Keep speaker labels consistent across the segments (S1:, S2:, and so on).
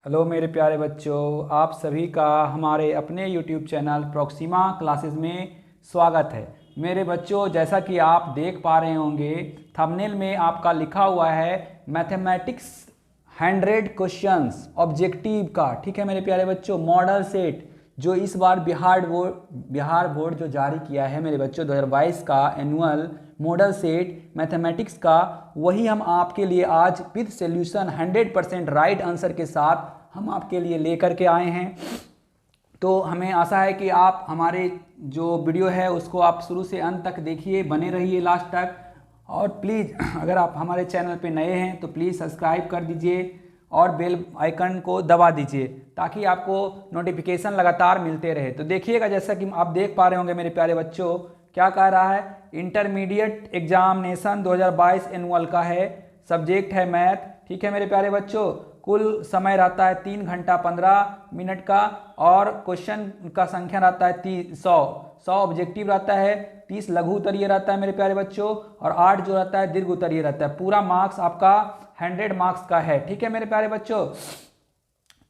S1: Hello मेरे प्यारे बच्चों, आप सभी का हमारे अपने YouTube चैनल प्रॉक्सिमा क्लासेस में स्वागत है। मेरे बच्चों, जैसा कि आप देख पा रहे होंगे थंबनेल में आपका लिखा हुआ है मैथमेटिक्स 100 क्वेश्चंस ऑब्जेक्टिव का। ठीक है मेरे प्यारे बच्चों, मॉडल सेट जो इस बार बिहार बोर्ड जो जारी किया है मेरे बच्चों 2022 का एनुअल मॉडल सेट मैथमेटिक्स का, वही हम आपके लिए आज विद सॉल्यूशन 100% राइट आंसर के साथ हम आपके लिए लेकर के आए हैं। तो हमें आशा है कि आप हमारे जो वीडियो है उसको आप शुरू से अंत तक देखिए, बने रहिए लास्ट तक। और प्लीज़ अगर आप हमारे चैनल पे नए हैं तो प्लीज़ सब्सक्राइब कर दीजिए और बेल आइकन को दबा दीजिए ताकि आपको नोटिफिकेशन लगातार मिलते रहे। तो देखिएगा, जैसा कि आप देख पा रहे होंगे मेरे प्यारे बच्चों, क्या कह रहा है, इंटरमीडिएट एग्जामिनेशन 2022 एनुअल का है, सब्जेक्ट है मैथ। ठीक है मेरे प्यारे बच्चों, कुल समय रहता है 3 घंटा 15 मिनट का और क्वेश्चन का संख्या रहता है 100 ऑब्जेक्टिव रहता है, 30 लघु उत्तरीय रहता है मेरे प्यारे बच्चों, और 8 जो रहता है दीर्घ उत्तरीय रहता है। पूरा मार्क्स आपका 100 मार्क्स का है। ठीक है मेरे प्यारे बच्चों,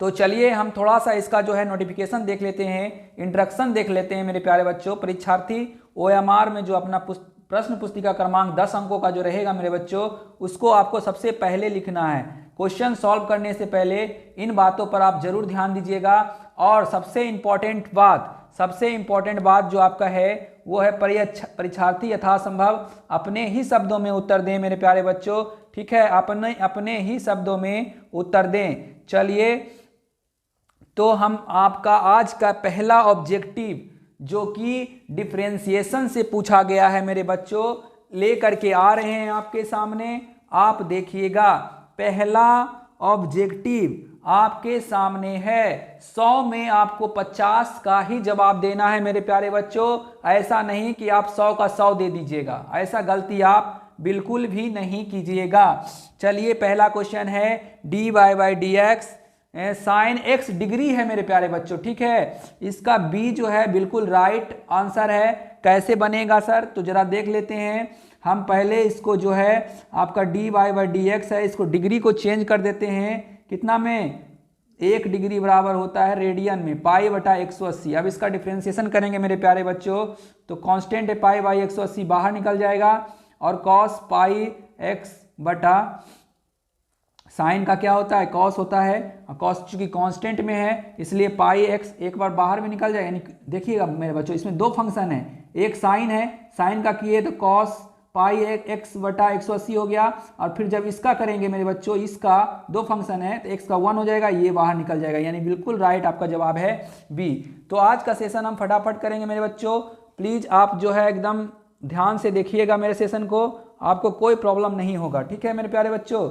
S1: तो चलिए हम थोड़ा सा इसका जो है नोटिफिकेशन देख लेते हैं, इंट्रोडक्शन देख लेते हैं मेरे प्यारे बच्चों। परीक्षार्थी OMR में जो अपना प्रश्न पुस्तिका क्रमांक 10 अंकों का जो रहेगा मेरे बच्चों, उसको आपको सबसे पहले लिखना है। क्वेश्चन सॉल्व करने से पहले इन बातों पर आप जरूर ध्यान दीजिएगा। और सबसे इंपॉर्टेंट बात जो आपका है वो है परीक्षार्थी यथासंभव अपने ही शब्दों में उत्तर दें मेरे प्यारे बच्चों। ठीक है, अपने ही शब्दों में उत्तर दें। चलिए, तो हम आपका आज का पहला ऑब्जेक्टिव जो कि डिफरेंशिएशन से पूछा गया है मेरे बच्चों, लेकर के आ रहे हैं आपके सामने। आप देखिएगा, पहला ऑब्जेक्टिव आपके सामने है। 100 में आपको 50 का ही जवाब देना है मेरे प्यारे बच्चों। ऐसा नहीं कि आप 100 का 100 दे दीजिएगा, ऐसा गलती आप बिल्कुल भी नहीं कीजिएगा। चलिए, पहला क्वेश्चन है dy/dx साइन x डिग्री है मेरे प्यारे बच्चों। ठीक है, इसका बी जो है बिल्कुल राइट आंसर है। कैसे बनेगा सर, तो जरा देख लेते हैं। हम पहले इसको जो है आपका dy/dx है, इसको डिग्री को चेंज कर देते हैं। कितना में, 1 डिग्री बराबर होता है रेडियन में π/180। अब इसका डिफ्रेंसिएशन करेंगे मेरे प्यारे बच्चों, तो कांस्टेंट है π/180 बाहर निकल जाएगा, और cos πx बटा साइन का क्या होता है, कॉस होता है। कॉस चूंकि कांस्टेंट में है इसलिए πx एक बार बाहर में निकल जाएगा। यानी देखिएगा मेरे बच्चों, इसमें दो फंक्शन है, एक साइन है, साइन का किए तो cos πx/180 हो गया, और फिर जब इसका करेंगे मेरे बच्चों, इसका दो फंक्शन है तो x का 1 हो जाएगा, ये बाहर निकल जाएगा। यानी बिल्कुल राइट आपका जवाब है बी। तो आज का सेशन हम फटाफट करेंगे मेरे बच्चों। प्लीज आप जो है एकदम ध्यान से देखिएगा मेरे सेशन को, आपको कोई प्रॉब्लम नहीं होगा। ठीक है मेरे प्यारे बच्चों,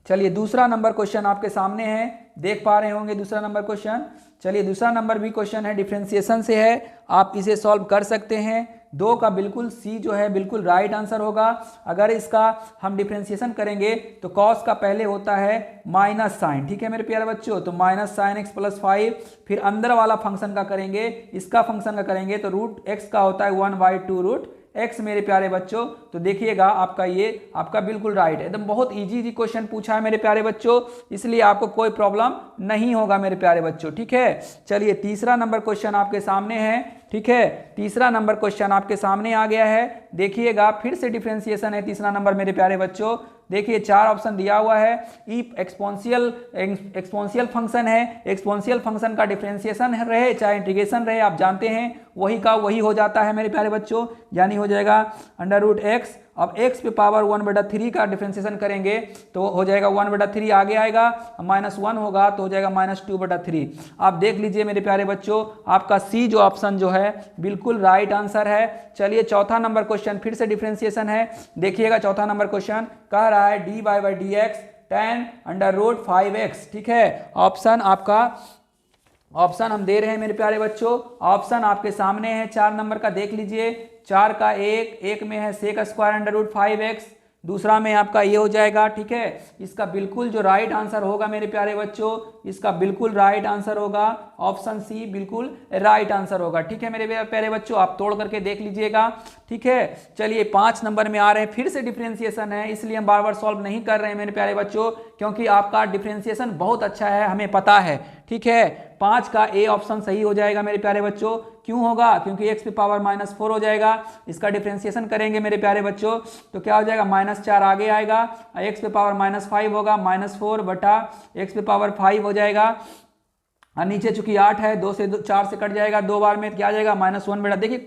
S1: चलिए दूसरा नंबर क्वेश्चन आपके सामने है, देख पा रहे होंगे दूसरा नंबर क्वेश्चन। चलिए, दूसरा नंबर भी क्वेश्चन है, डिफरेंशिएशन से है, आप इसे सॉल्व कर सकते हैं। 2 का बिल्कुल सी जो है बिल्कुल राइट आंसर होगा। अगर इसका हम डिफरेंशिएशन करेंगे तो कॉस का पहले होता है माइनस साइन। ठीक है मेरे प्यारे बच्चों, तो माइनस साइन x + 5, फिर अंदर वाला फंक्शन का करेंगे, इसका फंक्शन का करेंगे तो रूट x का होता है 1/2 रूट x मेरे प्यारे बच्चों। तो देखिएगा आपका ये आपका बिल्कुल राइट है। एकदम बहुत इजी क्वेश्चन पूछा है मेरे प्यारे बच्चों, इसलिए आपको कोई प्रॉब्लम नहीं होगा मेरे प्यारे बच्चों। ठीक है, चलिए तीसरा नंबर क्वेश्चन आपके सामने है। ठीक है, तीसरा नंबर क्वेश्चन आपके सामने आ गया है। देखिएगा, फिर से डिफरेंशिएशन है तीसरा नंबर मेरे प्यारे बच्चों। देखिए 4 ऑप्शन दिया हुआ है। एक्सपोनेंशियल फंक्शन है, एक्सपोनेंशियल फंक्शन का डिफरेंशिएशन रहे चाहे इंटीग्रेशन रहे, आप जानते हैं वही का वही हो जाता है मेरे प्यारे बच्चों। यानी हो जाएगा √x। अब x पे पावर 1/3 का डिफरेंशिएशन करेंगे तो हो जाएगा 1/3 आगे आएगा, -1 होगा तो हो जाएगा -2/3। आप देख लीजिए मेरे प्यारे बच्चों, आपका सी जो ऑप्शन जो है बिल्कुल राइट आंसर है। चलिए चौथा नंबर क्वेश्चन फिर से डिफरेंशिएशन है। देखिएगा चौथा नंबर क्वेश्चन कह रहा है dy/dx tan √5x। ठीक है, ऑप्शन आपका ऑप्शन हम दे रहे हैं मेरे प्यारे बच्चों। ऑप्शन आपके सामने है 4 नंबर का, देख लीजिए। 4 का 1 में है sec² √5x, दूसरा में आपका ये हो जाएगा, ठीक है। इसका बिल्कुल जो राइट आंसर होगा मेरे प्यारे बच्चों, इसका बिल्कुल राइट आंसर होगा ऑप्शन सी, बिल्कुल राइट आंसर होगा, ठीक है मेरे प्यारे बच्चों। आप तोड़ करके देख लीजिएगा, ठीक है। चलिए 5 नंबर में आ रहे हैं, फिर से डिफरेंशिएशन है, इसलिए हम बार बार सॉल्व नहीं कर रहे हैं मेरे प्यारे बच्चों, क्योंकि आपका डिफरेंशिएशन बहुत अच्छा है, हमें पता है, ठीक है। 5 का ए ऑप्शन सही हो जाएगा मेरे प्यारे बच्चों। क्यों होगा? क्योंकि x पे पावर -4 हो जाएगा। इसका डिफरेंशिएशन करेंगे मेरे प्यारे बच्चों तो क्या हो जाएगा, -4 आगे आएगा, x पे पावर -5 होगा, -4 बटा x पे पावर 5 हो जाएगा। और नीचे चूंकि 8 है, 2 से 4 से कट जाएगा, 2 बार में क्या आ जाएगा, -1 बेटा। देखिए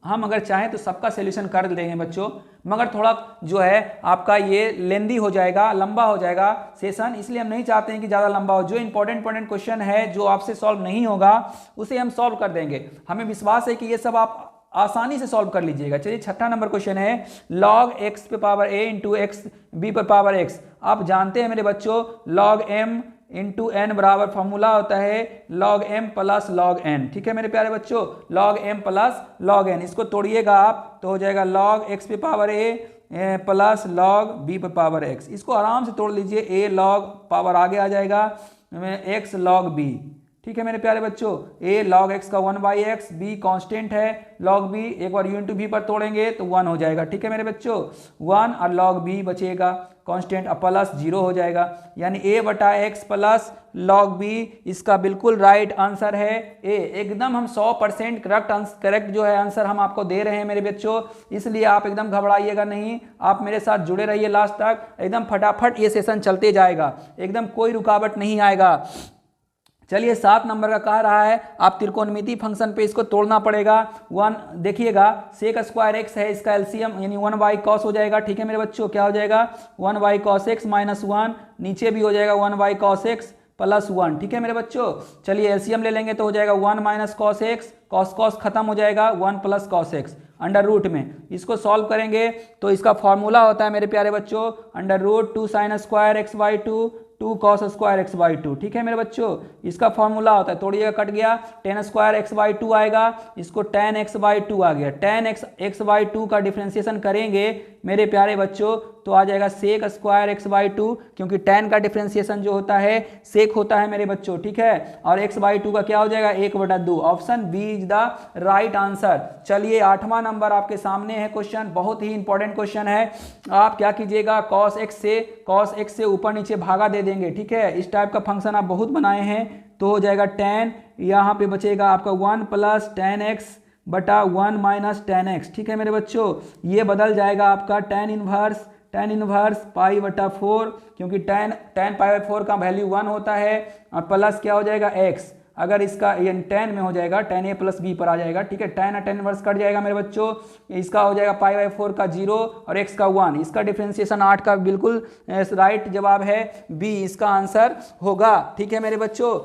S1: हम अगर चाहें तो सबका सोल्यूशन कर देंगे बच्चों, मगर थोड़ा जो है आपका ये लेंदी हो जाएगा, लंबा हो जाएगा सेशन, इसलिए हम नहीं चाहते हैं कि ज़्यादा लंबा हो। जो इंपॉर्टेंट क्वेश्चन है जो आपसे सॉल्व नहीं होगा उसे हम सॉल्व कर देंगे, हमें विश्वास है कि ये सब आप आसानी से सॉल्व कर लीजिएगा। चलिए 6ठा नंबर क्वेश्चन है, log x पे power a into x b पर पावर x। आप जानते हैं मेरे बच्चों log m इंटू एन बराबर फॉर्मूला होता है log m plus log n, ठीक है मेरे प्यारे बच्चों, log m plus log n। इसको तोड़िएगा आप तो हो जाएगा log x पे power a plus log b पे पावर x। इसको आराम से तोड़ लीजिए, a log पावर आगे आ जाएगा x log b, ठीक है मेरे प्यारे बच्चों। a log x का 1/x, b कांस्टेंट है, log b एक बार u इंटू v पर तोड़ेंगे तो 1 हो जाएगा, ठीक है मेरे बच्चों। 1 और log b बचेगा कांस्टेंट, और प्लस 0 हो जाएगा, यानी a बटा x प्लस log b इसका बिल्कुल राइट आंसर है a। एकदम हम 100% करेक्ट जो है आंसर हम आपको दे रहे हैं मेरे बच्चों, इसलिए आप एकदम घबराइएगा नहीं, आप मेरे साथ जुड़े रहिए लास्ट तक, एकदम फटाफट ये सेशन चलते जाएगा, एकदम कोई रुकावट नहीं आएगा। चलिए 7 नंबर का कह रहा है, आप त्रिकोणमिति फंक्शन पे इसको तोड़ना पड़ेगा। 1 देखिएगा सेक स्क्वायर एक्स है, इसका एलसीएम यानी 1/cos हो जाएगा, ठीक है मेरे बच्चों। क्या हो जाएगा, 1/cos x माइनस 1, नीचे भी हो जाएगा 1/cos x प्लस 1, ठीक है मेरे बच्चों। चलिए एलसीएम ले लेंगे तो हो जाएगा 1 माइनस cos x, cos खत्म हो जाएगा, 1 plus cos x under root में। इसको सॉल्व करेंगे तो इसका फॉर्मूला होता है मेरे प्यारे बच्चों under root 2 sin square x/2 2 cos square x/2, ठीक है मेरे बच्चों। इसका फॉर्मूला होता है, तोड़िएगा कट गया, tan स्क्वायर x/2 आएगा, इसको tan x/2 आ गया। tan x/2 का डिफरेंशिएशन करेंगे मेरे प्यारे बच्चों तो आ जाएगा सेक स्क्वायर x/2, क्योंकि tan का डिफरेंशिएशन जो होता है सेक होता है मेरे बच्चों, ठीक है। और x/2 का क्या हो जाएगा, 1/2। Option B is the right answer. चलिए 8वां नंबर आपके सामने है क्वेश्चन, बहुत ही इंपॉर्टेंट क्वेश्चन है। आप क्या कीजिएगा, cos x से ऊपर नीचे भागा दे देंगे, ठीक है। इस टाइप का फंक्शन आप बहुत बनाए हैं, तो हो जाएगा tan, यहाँ पे बचेगा आपका 1 प्लस tan x बटा 1 माइनस tan x, ठीक है मेरे बच्चों। ये बदल जाएगा आपका tan इनवर्स पाई बटा 4, क्योंकि tan पाई 4 का वैल्यू 1 होता है, और प्लस क्या हो जाएगा x, अगर इसका ये tan में हो जाएगा tan a प्लस b पर आ जाएगा, ठीक है। tan और tan इनवर्स कट जाएगा मेरे बच्चों, इसका हो जाएगा π/4 का 0 और x का 1। इसका डिफरेंशिएशन 8 का बिल्कुल राइट जवाब है b, इसका आंसर होगा, ठीक है मेरे बच्चों।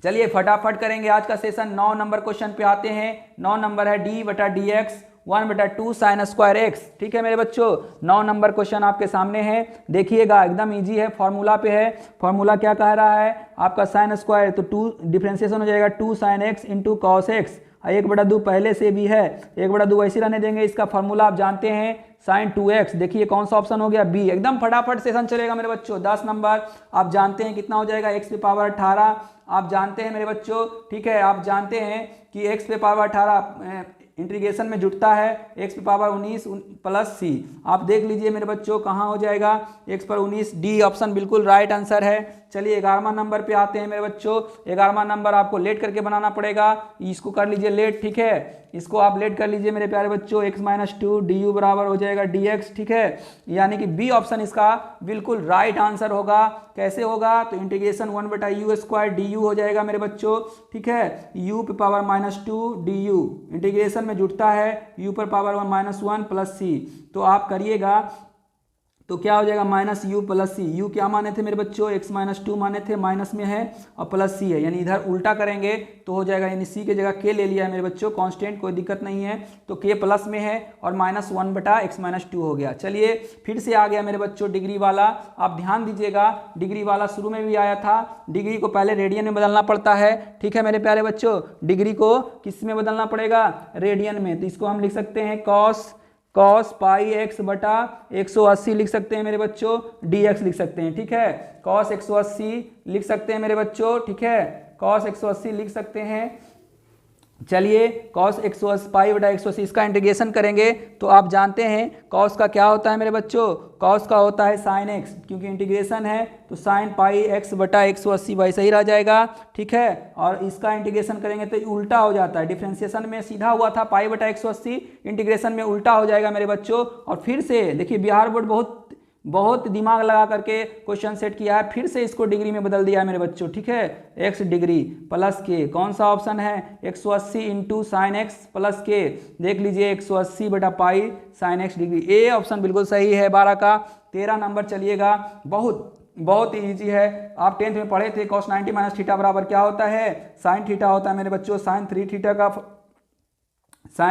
S1: चलिए फटाफट करेंगे आज का सेशन। 9 नंबर क्वेश्चन पे आते हैं। 9 नंबर है d बटा dx 1/2 sin स्क्वायर x, ठीक है मेरे बच्चों। 9 नंबर क्वेश्चन आपके सामने है, देखिएगा एकदम इजी है, फॉर्मूला पे है। फॉर्मूला क्या कह रहा है आपका sin स्क्वायर, तो 2 डिफरेंशिएशन हो जाएगा 2 sin x into cos x, 1/2 पहले से भी है, 1/2 ऐसे रहने देंगे। इसका फॉर्मूला आप जानते हैं sin 2x, देखिए कौन सा ऑप्शन हो गया, बी। एकदम फटाफट सेशन चलेगा मेरे बच्चों। 10 नंबर आप जानते हैं कितना हो जाएगा, x पे पावर 18 आप जानते हैं मेरे बच्चों, ठीक है। आप जानते हैं कि x पे पावर 18 इंटीग्रेशन में जुटता है x पे पावर 19 प्लस c। आप देख लीजिए मेरे बच्चों कहाँ हो जाएगा, x पर 19, डी ऑप्शन बिल्कुल राइट आंसर है। चलिए 11वां नंबर पे आते हैं मेरे बच्चों। 11वां नंबर आपको लेट करके बनाना पड़ेगा, इसको कर लीजिए लेट, ठीक है। इसको आप लेट कर लीजिए मेरे प्यारे बच्चों, x-2 du बराबर हो जाएगा dx, ठीक है। यानी कि बी ऑप्शन इसका बिल्कुल राइट आंसर होगा। कैसे होगा, तो इंटीग्रेशन 1/u² du हो जाएगा मेरे बच्चों, ठीक है। u पे पावर -2 du इंटीग्रेशन में जुटता है u पर पावर -1 प्लस c, तो आप करिएगा तो क्या हो जाएगा -u प्लस c। u क्या माने थे मेरे बच्चों, x-2 माने थे, माइनस में है और प्लस c है, यानी इधर उल्टा करेंगे तो हो जाएगा, यानी c की जगह k ले लिया है मेरे बच्चों, कांस्टेंट कोई दिक्कत नहीं है, तो k प्लस में है और -1/x-2 हो गया। चलिए फिर से आ गया मेरे बच्चों डिग्री वाला। आप ध्यान दीजिएगा, डिग्री वाला शुरू में भी आया था, डिग्री को पहले रेडियन में बदलना पड़ता है, ठीक है मेरे प्यारे बच्चों। डिग्री को किस में बदलना पड़ेगा, रेडियन में, तो इसको हम लिख सकते हैं cos कॉस पाई एक्स बटा 180 लिख सकते हैं मेरे बच्चों, dx लिख सकते हैं, ठीक है। कॉस 180 लिख सकते हैं मेरे बच्चों, ठीक है, कॉस 180 लिख सकते हैं। चलिए कॉस 180 पाई बटा 180 इसका इंटीग्रेशन करेंगे तो आप जानते हैं कॉस का क्या होता है मेरे बच्चों, कॉस का होता है साइन एक्स, क्योंकि इंटीग्रेशन है तो साइन पाई एक्स बटा 180 वैसे ही रह जाएगा, ठीक है। और इसका इंटीग्रेशन करेंगे तो उल्टा हो जाता है, डिफरेंशिएशन में सीधा हुआ था पाई बटा 180, इंटीग्रेशन में उल्टा हो जाएगा मेरे बच्चों। और फिर से देखिए बिहार बोर्ड बहुत दिमाग लगा करके क्वेश्चन सेट किया है, फिर से इसको डिग्री में बदल दिया है मेरे बच्चों, ठीक है। x डिग्री प्लस के, कौन सा ऑप्शन है, 180 इंटू साइन एक्स प्लस के, देख लीजिए 180 बटा pi sine x degree, A option बिल्कुल सही है 12 का। 13 नंबर चलिएगा, बहुत ईजी है, आप 10th में पढ़े थे, cos 90 माइनस थीटा बराबर क्या होता है, साइन थीटा होता है मेरे बच्चों। साइन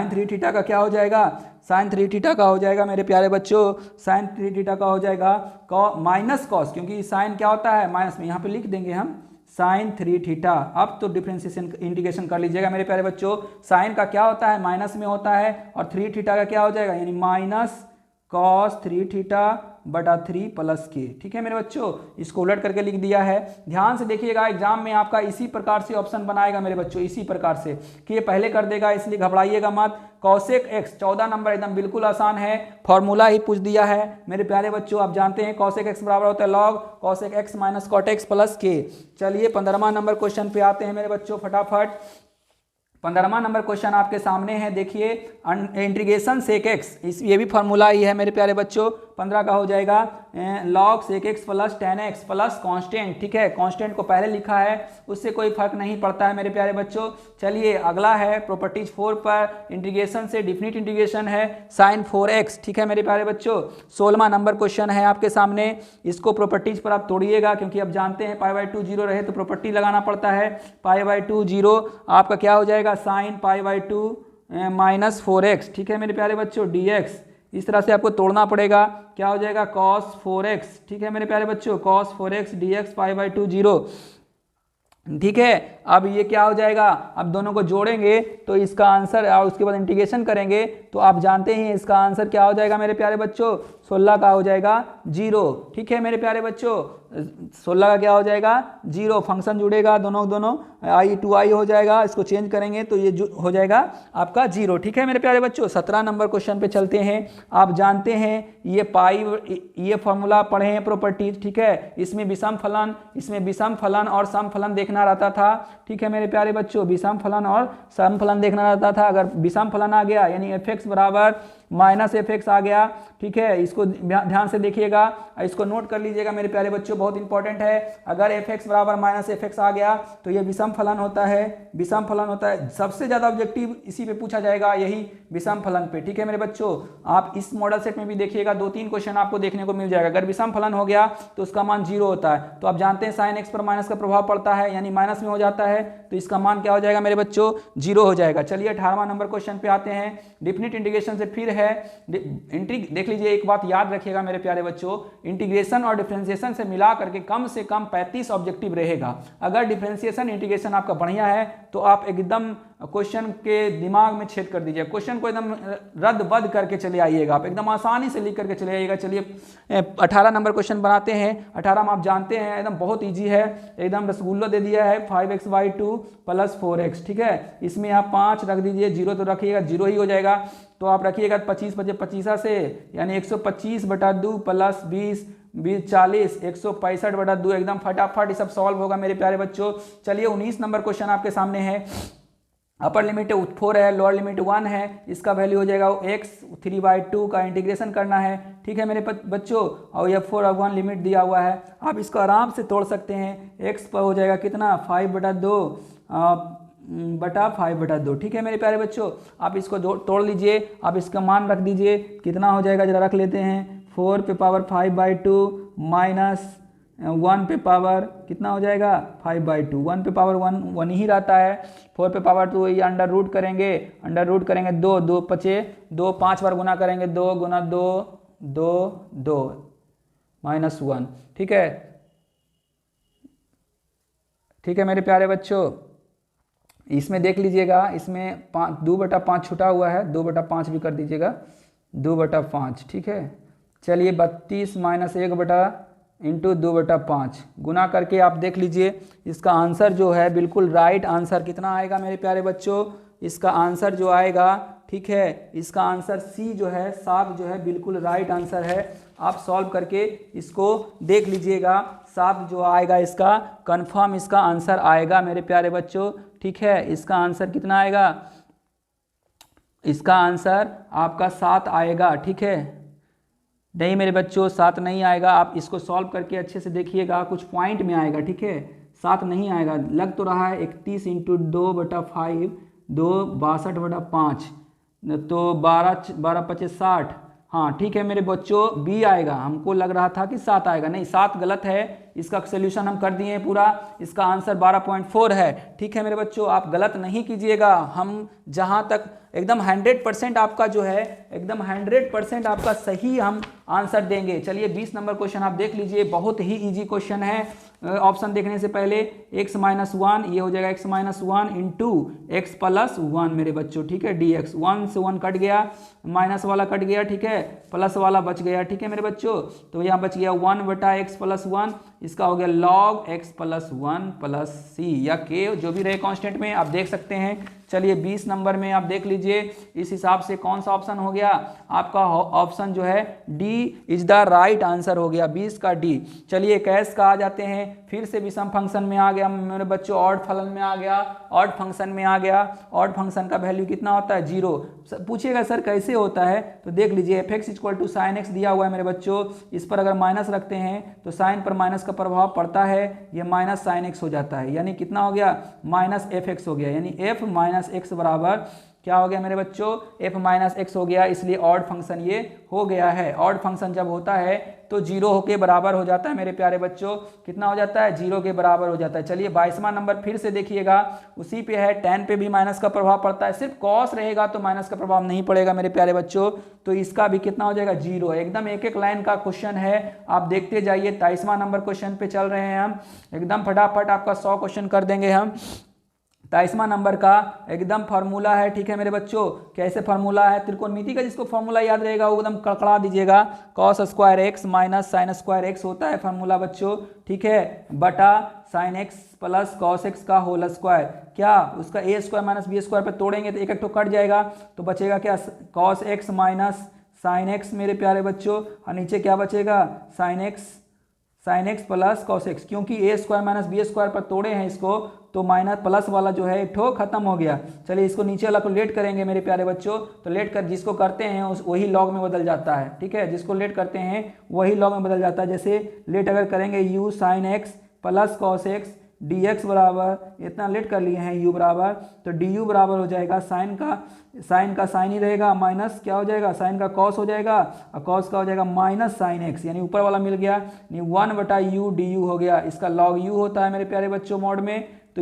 S1: 3 थीटा का क्या हो जाएगा, साइन 3 थीटा का हो जाएगा मेरे प्यारे बच्चों, साइन 3 थीटा का हो जाएगा माइनस कॉस, क्योंकि साइन क्या होता है माइनस में, यहाँ पे लिख देंगे हम साइन 3 थीटा। अब तो डिफरेंशिएशन इंटीग्रेशन कर लीजिएगा मेरे प्यारे बच्चों, साइन का क्या होता है माइनस में होता है, और 3 थीटा का क्या हो जाएगा, यानी माइनस कॉस 3 थीटा बटा 3 प्लस के, ठीक है मेरे बच्चों। इसको उलट करके लिख दिया है। ध्यान से देखिएगा एग्जाम में आपका इसी प्रकार से ऑप्शन बनाएगा मेरे बच्चों, इसी प्रकार से कि ये पहले कर देगा, इसलिए घबराइएगा मत। कॉसेक एक्स 14 नंबर एकदम बिल्कुल आसान है, फॉर्मूला ही पूछ दिया है मेरे प्यारे बच्चों। आप जानते हैं कॉसेक एक्स बराबर होता है log cosec x minus cot x plus k. चलिए 15वां नंबर क्वेश्चन पे आते हैं मेरे बच्चों फटाफट। 15वां नंबर क्वेश्चन आपके सामने है, देखिए इंटीग्रेशन सेक एक्स, ये भी फार्मूला ही है मेरे प्यारे बच्चों। 15 का हो जाएगा log sec x plus tan x plus constant, ठीक है, कॉन्स्टेंट को पहले लिखा है उससे कोई फर्क नहीं पड़ता है मेरे प्यारे बच्चों। चलिए अगला है प्रॉपर्टीज 4 पर, इंटीग्रेशन से डिफिनिट इंटीग्रेशन है साइन 4x, ठीक है मेरे प्यारे बच्चों। 16वां नंबर क्वेश्चन है आपके सामने, इसको प्रॉपर्टीज पर आप तोड़िएगा, क्योंकि आप जानते हैं π/2 0 रहे तो प्रॉपर्टी लगाना पड़ता है। π/2 0 आपका क्या हो जाएगा, साइन π/2 माइनस 4x, ठीक है मेरे प्यारे बच्चों, dx। इस तरह से आपको तोड़ना पड़ेगा, क्या हो जाएगा cos 4x, ठीक है मेरे प्यारे बच्चों, cos 4x dx π/2 0, ठीक है। अब ये क्या हो जाएगा, अब दोनों को जोड़ेंगे तो इसका आंसर, और उसके बाद इंटीग्रेशन करेंगे तो आप जानते हैं इसका आंसर क्या हो जाएगा मेरे प्यारे बच्चों, 16 का हो जाएगा 0, ठीक है मेरे प्यारे बच्चों। 16 का क्या हो जाएगा 0, फंक्शन जुड़ेगा दोनों i टू i हो जाएगा, इसको चेंज करेंगे तो ये हो जाएगा आपका 0, ठीक है मेरे प्यारे बच्चों। 17 नंबर क्वेश्चन पे चलते हैं। आप जानते हैं ये फॉर्मूला पढ़े हैं प्रॉपर्टीज, ठीक है, इसमें विषम फलन और सम फलन देखना रहता था, ठीक है मेरे प्यारे बच्चों, विषम फलन और सम फलन देखना रहता था। अगर विषम फलन आ गया यानी f(x) बराबर माइनस f(x) आ गया, ठीक है, इसको ध्यान से देखिएगा, इसको नोट कर लीजिएगा मेरे प्यारे बच्चों, बहुत इंपॉर्टेंट है। अगर f(x) बराबर माइनस f(x) आ गया तो ये विषम फलन होता है, सबसे ज्यादा ऑब्जेक्टिव इसी पे पूछा जाएगा, यही विषम फलन पे, ठीक है मेरे बच्चों। आप इस मॉडल सेट में भी देखिएगा 2-3 क्वेश्चन आपको देखने को मिल जाएगा। अगर विषम फलन हो गया तो उसका मान 0 होता है, तो आप जानते हैं साइन x पर माइनस का प्रभाव पड़ता है, यानी माइनस में हो जाता है, तो इसका मान क्या हो जाएगा मेरे बच्चों, 0 हो जाएगा। चलिए 18वां नंबर क्वेश्चन पे आते हैं। डिफिनिट इंटीग्रेशन से फिर है, देख लीजिए, एक बात याद रखिएगा मेरे प्यारे बच्चों, इंटीग्रेशन और डिफरेंशिएशन से मिला करके कम से कम 35 ऑब्जेक्टिव रहेगा। अगर डिफरेंशिएशन इंटीग्रेशन आपका बढ़िया है तो आप एकदम क्वेश्चन के दिमाग में छेद कर दीजिए, क्वेश्चन को एकदम रद्द बद करके चले आइएगा, आप एकदम आसानी से लिख करके चले आइएगा। चलिए 18 नंबर क्वेश्चन बनाते हैं। 18 में आप जानते हैं एकदम बहुत इजी है, एकदम रसगुल्ला दे दिया है 5x/2 प्लस 4x, ठीक है, इसमें आप 5 रख दीजिए, 0 तो रखिएगा 0 ही हो जाएगा, तो आप रखिएगा 25 से, यानी 125/2 प्लस 20 40 165/2, एकदम फटाफट ये सब सॉल्व होगा मेरे प्यारे बच्चों। चलिए 19 नंबर क्वेश्चन आपके सामने है। अपर लिमिट 4 है, लोअर लिमिट 1 है, इसका वैल्यू हो जाएगा x 3/2 का इंटीग्रेशन करना है, ठीक है मेरे बच्चों, और ये 4 और 1 लिमिट दिया हुआ है, आप इसको आराम से तोड़ सकते हैं। x पर हो जाएगा कितना 5/2 बटा 5/2, ठीक है मेरे प्यारे बच्चों। आप इसको तोड़ लीजिए, आप इसका मान रख दीजिए, कितना हो जाएगा जरा रख लेते हैं, 4 पे पावर 5/2 माइनस 1 पे पावर कितना हो जाएगा 5/2, 1 पे पावर 1 ही रहता है, 4 पे पावर 2, ये अंडर रूट करेंगे 2 2 बचे 2, 5 बार गुना करेंगे 2 गुना 2 2 2 माइनस 1, ठीक है मेरे प्यारे बच्चों। इसमें देख लीजिएगा, इसमें 2/5 छुटा हुआ है, 2/5 भी कर दीजिएगा, 2/5, ठीक है। चलिए 32 माइनस 1/2/5 गुना करके आप देख लीजिए, इसका आंसर जो है बिल्कुल राइट आंसर कितना आएगा मेरे प्यारे बच्चों, इसका आंसर जो आएगा, ठीक है, इसका आंसर सी जो है 7 जो है बिल्कुल राइट आंसर है। आप सॉल्व करके इसको देख लीजिएगा, 7 जो आएगा इसका कंफर्म इसका आंसर आएगा मेरे प्यारे बच्चों, ठीक है। इसका आंसर कितना आएगा, इसका आंसर आपका 7 आएगा, ठीक है। नहीं मेरे बच्चों 7 नहीं आएगा, आप इसको सॉल्व करके अच्छे से देखिएगा, कुछ पॉइंट में आएगा, ठीक है। 7 नहीं आएगा, लग तो रहा है 31 × 2/5 2 62/5 तो 12 × 60, हाँ ठीक है मेरे बच्चों बी आएगा। हमको लग रहा था कि 7 आएगा, नहीं 7 गलत है। इसका सोल्यूशन हम कर दिए हैं पूरा, इसका आंसर 12.4 है, ठीक है मेरे बच्चों। आप गलत नहीं कीजिएगा, हम जहाँ तक एकदम 100% आपका जो है एकदम 100% आपका सही हम आंसर देंगे। चलिए 20 नंबर क्वेश्चन आप देख लीजिए, बहुत ही इजी क्वेश्चन है। ऑप्शन देखने से पहले x-1 ये हो जाएगा x-1 × x+1 मेरे बच्चों, ठीक है, dx 1 से 1 कट गया, माइनस वाला कट गया, ठीक है, प्लस वाला बच गया, ठीक है मेरे बच्चों। तो यहाँ बच गया 1/x+1, इसका हो गया log x+1 + c या k जो भी रहे कांस्टेंट में, आप देख सकते हैं। चलिए 20 नंबर में आप देख लीजिए, इस हिसाब से कौन सा ऑप्शन हो गया आपका, ऑप्शन जो है D is the right answer हो गया, 20 का डी। चलिए कैश का आ जाते हैं, फिर से विषम फंक्शन में आ गया मेरे बच्चों, ऑड फलन में आ गया, ऑड फंक्शन में आ गया। ऑड फंक्शन का वैल्यू कितना होता है 0। पूछिएगा सर कैसे होता है, तो देख लीजिए fx = sin x दिया हुआ है मेरे बच्चों, इस पर अगर माइनस रखते हैं तो साइन पर माइनस का प्रभाव पड़ता है, ये माइनस sin x हो जाता है, यानी कितना हो गया -fx हो गया, यानी f - x बराबर क्या हो गया मेरे बच्चों, f - x हो गया। इसलिए ऑड फंक्शन ये हो गया है। ऑड फंक्शन जब होता है तो 0 के बराबर हो जाता है मेरे प्यारे बच्चों, कितना हो जाता है 0 के बराबर हो जाता है। चलिए 22वां नंबर फिर से देखिएगा, उसी पे है, tan पे भी माइनस का प्रभाव पड़ता है, सिर्फ cos रहेगा तो माइनस का प्रभाव नहीं पड़ेगा मेरे प्यारे बच्चों। तो इसका भी कितना हो जाएगा 0। एकदम एक एक लाइन का क्वेश्चन है, आप देखते जाइए। 23वां नंबर क्वेश्चन पे चल रहे हैं हम, एकदम फटाफट आपका 100 क्वेश्चन कर देंगे हम। 23वां नंबर का एकदम फार्मूला है, ठीक है मेरे बच्चों। कैसे फार्मूला है, त्रिकोणमिति का जिसको फार्मूला याद रहेगा वो एकदम कड़कड़ा दीजिएगा, cos² - sin² होता है फार्मूला बच्चों, ठीक है, बटा sin x + cos x का होल स्क्वायर। क्या उसका a² - b² पे तोड़ेंगे तो एक एक तो कट जाएगा, तो बचेगा क्या cos x - sin x मेरे प्यारे बच्चों, और नीचे क्या बचेगा sin x + cos x, क्योंकि a² - b² पर तोड़े हैं इसको, तो माइनस प्लस वाला जो है एक ठो खत्म हो गया। चलिए इसको नीचे वाला को लेट करेंगे मेरे प्यारे बच्चों, तो लेट कर जिसको करते हैं उस वही लॉग में बदल जाता है, ठीक है, जिसको लेट करते हैं वही लॉग में बदल जाता है। जैसे लेट अगर करेंगे u sin x + cos x dx बराबर, इतना लेट कर लिए हैं u बराबर, तो du बराबर हो जाएगा साइन का साइन ही रहेगा, माइनस क्या हो जाएगा साइन का कॉस हो जाएगा, और कॉस का हो जाएगा -sin x, यानी ऊपर वाला मिल गया, 1/u du हो गया। इसका log u होता है मेरे प्यारे बच्चों मोड में, तो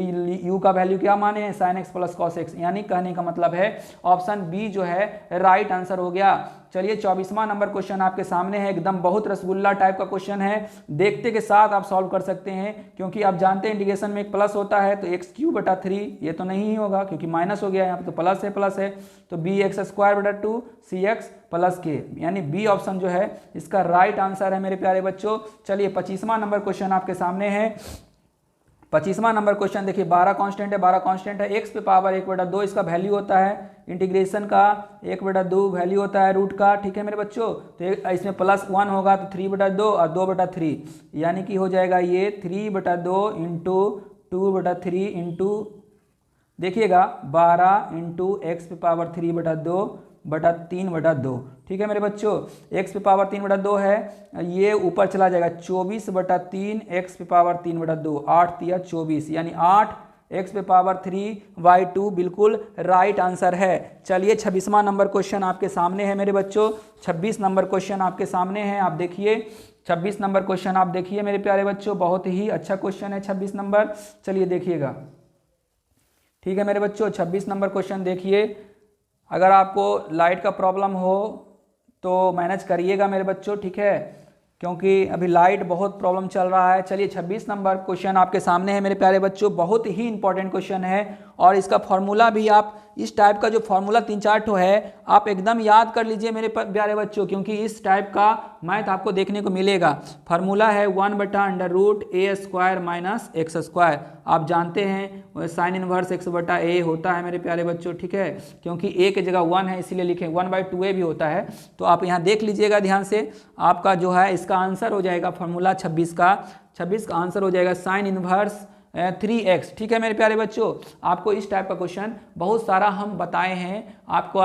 S1: u का वैल्यू क्या माने हैं sin x + cos x, यानी कहने का मतलब है ऑप्शन बी जो है राइट आंसर हो गया। चलिए 24वां नंबर क्वेश्चन आपके सामने है, एकदम बहुत रसगुल्ला टाइप का क्वेश्चन है, देखते के साथ आप सॉल्व कर सकते हैं, क्योंकि आप जानते हैं इंटीग्रेशन में एक प्लस होता है, तो x³ 3 ये तो नहीं होगा क्योंकि माइनस हो गया, यहाँ पे तो प्लस है, तो bx² 2 cx + k, यानी बी ऑप्शन जो है इसका राइट आंसर है मेरे प्यारे बच्चों। चलिए 25वां नंबर क्वेश्चन आपके सामने है। 25वां नंबर क्वेश्चन देखिए, 12 कांस्टेंट है, x पे पावर 1/2 इसका वैल्यू होता है, इंटीग्रेशन का 1/2 वैल्यू होता है रूट का, ठीक है मेरे बच्चों। तो इसमें +1 होगा तो 3/2 और 2/3, यानी कि हो जाएगा ये 3/2 × 2/3 इंटू देखिएगा 12 × x पे पावर 3/2 बटा 3/2, ठीक है मेरे बच्चों। x पे पावर 3/2 है, ये ऊपर चला जाएगा 24/3 x पे पावर 3/2, 8 × 24, यानी 8 x पे पावर 3/2 बिल्कुल राइट आंसर है। चलिए 26वां नंबर क्वेश्चन आपके सामने है मेरे बच्चों, 26 नंबर क्वेश्चन आपके सामने है, आप देखिए 26 नंबर क्वेश्चन आप देखिए मेरे प्यारे बच्चों, बहुत ही अच्छा क्वेश्चन है 26 नंबर। चलिए देखिएगा, ठीक है मेरे बच्चों, 26 नंबर क्वेश्चन देखिए। अगर आपको लाइट का प्रॉब्लम हो तो मैनेज करिएगा मेरे बच्चों, ठीक है, क्योंकि अभी लाइट बहुत प्रॉब्लम चल रहा है। चलिए 26 नंबर क्वेश्चन आपके सामने है मेरे प्यारे बच्चों, बहुत ही इंपॉर्टेंट क्वेश्चन है, और इसका फॉर्मूला भी आप इस टाइप का जो फॉर्मूला 3-4 ठो है आप एकदम याद कर लीजिए मेरे प्यारे बच्चों, क्योंकि इस टाइप का मैथ आपको देखने को मिलेगा। फार्मूला है 1/√a² - x²। आप जानते हैं साइन इनवर्स x/a होता है मेरे प्यारे बच्चों, ठीक है, क्योंकि a की जगह 1 है इसीलिए लिखें। 1/2a भी होता है। तो आप यहाँ देख लीजिएगा ध्यान से, आपका जो है इसका आंसर हो जाएगा फार्मूला 26 का आंसर हो जाएगा साइन इनवर्स 3x। ठीक है मेरे प्यारे बच्चों, आपको इस टाइप का क्वेश्चन बहुत सारा हम बताए हैं आपको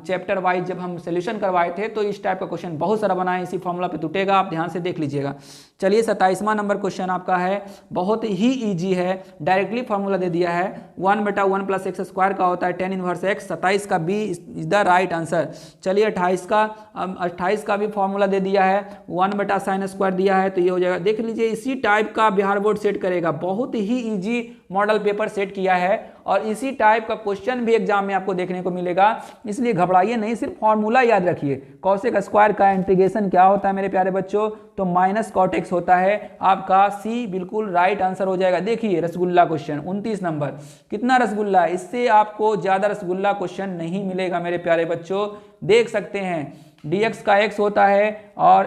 S1: चैप्टर वाइज जब हम सॉल्यूशन करवाए थे, तो इस टाइप का क्वेश्चन बहुत सारा बनाए, इसी फॉर्मूला पे टूटेगा, आप ध्यान से देख लीजिएगा। चलिए 27वां नंबर क्वेश्चन आपका है, बहुत ही इजी है, डायरेक्टली फार्मूला दे दिया है 1/1 + x² का होता है tan इनवर्स x। 27 का B is the right answer. चलिए 28 का भी फार्मूला दे दिया है, 1/sin² दिया है, तो ये हो जाएगा। देख लीजिए इसी टाइप का बिहार बोर्ड सेट करेगा, बहुत ही इजी मॉडल पेपर सेट किया है और इसी टाइप का क्वेश्चन भी एग्जाम में आपको देखने को मिलेगा, इसलिए घबराइए नहीं, सिर्फ फॉर्मूला याद रखिए। कॉसेक स्क्वायर का इंटीग्रेशन क्या होता है मेरे प्यारे बच्चों, तो -cot x होता है। आपका सी बिल्कुल राइट आंसर हो जाएगा। देखिए रसगुल्ला क्वेश्चन 29 नंबर, कितना रसगुल्ला है, इससे आपको ज्यादा रसगुल्ला क्वेश्चन नहीं मिलेगा मेरे प्यारे बच्चों। देख सकते हैं dx का x होता है और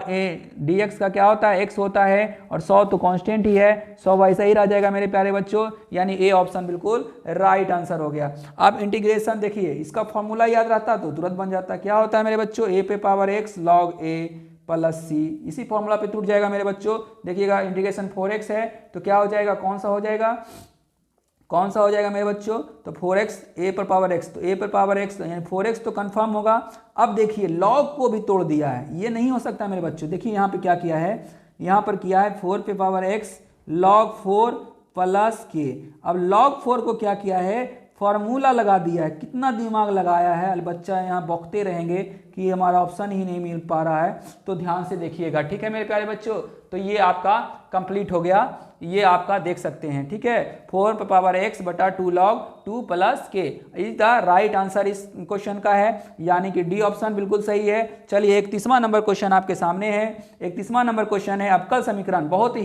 S1: dx का क्या होता है, x होता है, और 100 तो कांस्टेंट ही है, 100 वैसा ही रह जाएगा मेरे प्यारे बच्चों, यानी ए ऑप्शन बिल्कुल राइट आंसर हो गया। अब इंटीग्रेशन देखिए, इसका फॉर्मूला याद रहता तो तुरंत बन जाता। क्या होता है मेरे बच्चों, a⁻x log a + c, इसी फॉर्मूला पे टूट जाएगा मेरे बच्चों। देखिएगा इंटीग्रेशन 4x है तो क्या हो जाएगा, कौन सा हो जाएगा मेरे बच्चों, तो 4x a⁻x, तो a⁻x यानी 4x तो कंफर्म होगा। अब देखिए लॉग को भी तोड़ दिया है, ये नहीं हो सकता मेरे बच्चों। देखिए यहाँ पे क्या किया है, यहाँ पर किया है 4⁻x log 4 + k। अब log 4 को क्या किया है, फॉर्मूला लगा दिया है। कितना दिमाग लगाया है, बच्चा यहाँ बौखते रहेंगे कि हमारा ऑप्शन ही नहीं मिल पा रहा है, तो ध्यान से देखिएगा। ठीक है मेरे प्यारे बच्चों, तो ये आपका कंप्लीट हो गया, ये आपका देख सकते हैं। ठीक है, 4⁻x/2 log 2 + k is the right answer इस क्वेश्चन का है, यानी कि डी ऑप्शन बिल्कुल सही है। चलिए 31वां नंबर क्वेश्चन आपके सामने है। 31वां नंबर क्वेश्चन है अवकल समीकरण, बहुत